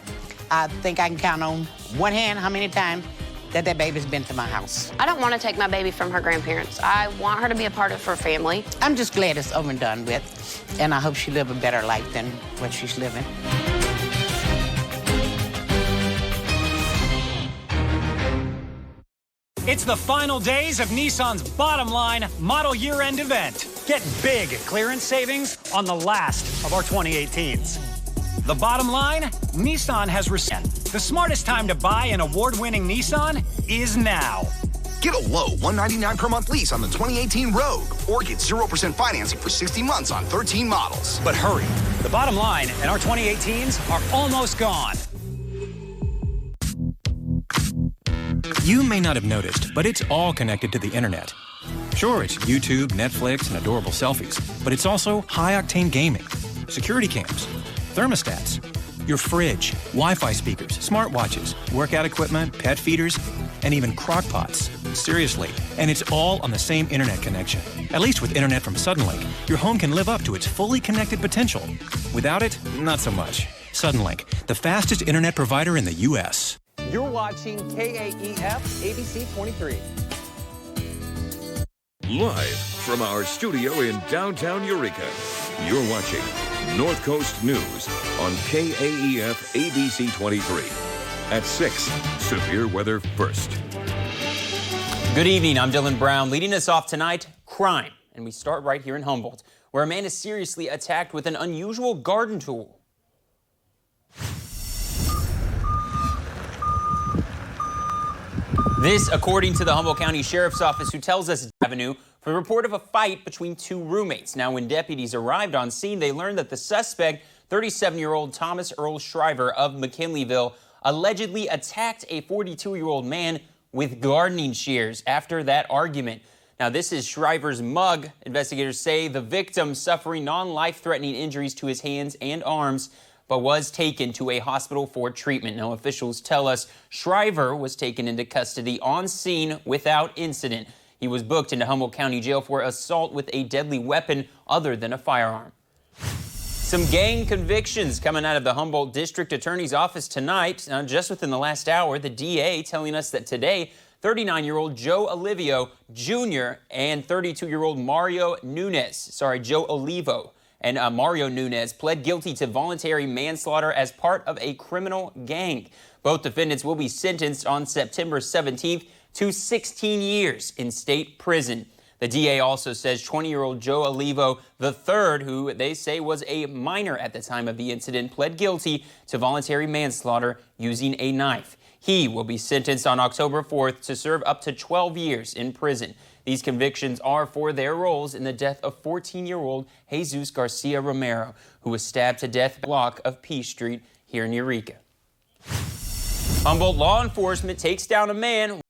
I think I can count on one hand how many times that baby's been to my house. I don't want to take my baby from her grandparents. I want her to be a part of her family. I'm just glad it's over and done with, and I hope she live a better life than what she's living. It's the final days of Nissan's Bottom Line Model Year-End event. Get big clearance savings on the last of our 2018s. The bottom line, Nissan has the smartest time to buy an award-winning Nissan is now. Get a low $199 per month lease on the 2018 Rogue, or get 0% financing for 60 months on 13 models. But hurry, the bottom line and our 2018s are almost gone. You may not have noticed, but it's all connected to the internet. Sure, it's YouTube, Netflix, and adorable selfies, but it's also high-octane gaming, security cams, thermostats, your fridge, Wi-Fi speakers, smartwatches, workout equipment, pet feeders, and even crock pots. Seriously, and it's all on the same internet connection. At least with internet from Suddenlink, your home can live up to its fully connected potential. Without it, not so much. Suddenlink, the fastest internet provider in the U.S. You're watching KAEF ABC 23. Live from our studio in downtown Eureka, you're watching North Coast News on KAEF ABC 23. At 6, severe weather first. Good evening, I'm Dylan Brown. Leading us off tonight, crime. And we start right here in Humboldt, where a man is seriously attacked with an unusual garden tool. This, according to the Humboldt County Sheriff's Office, who tells us Avenue for the report of a fight between two roommates. Now, when deputies arrived on scene, they learned that the suspect, 37-year-old Thomas Earl Shriver of McKinleyville, allegedly attacked a 42-year-old man with gardening shears after that argument. Now, this is Shriver's mug. Investigators say the victim suffering non-life-threatening injuries to his hands and arms, but was taken to a hospital for treatment. Now, officials tell us Shriver was taken into custody on scene without incident. He was booked into Humboldt County Jail for assault with a deadly weapon other than a firearm. Some gang convictions coming out of the Humboldt District Attorney's Office tonight. Just within the last hour, the DA telling us that today 39-year-old Joe Olivio Jr. and 32-year-old Mario Nunez. Joe Olivo and Mario Nunez pled guilty to voluntary manslaughter as part of a criminal gang. Both defendants will be sentenced on September 17th to 16 years in state prison. The DA also says 20-year-old Joe Olivo III, who they say was a minor at the time of the incident, pled guilty to voluntary manslaughter using a knife. He will be sentenced on October 4th to serve up to 12 years in prison. These convictions are for their roles in the death of 14-year-old Jesus Garcia Romero, who was stabbed to death in the block of Peace Street here in Eureka. Humboldt law enforcement takes down a man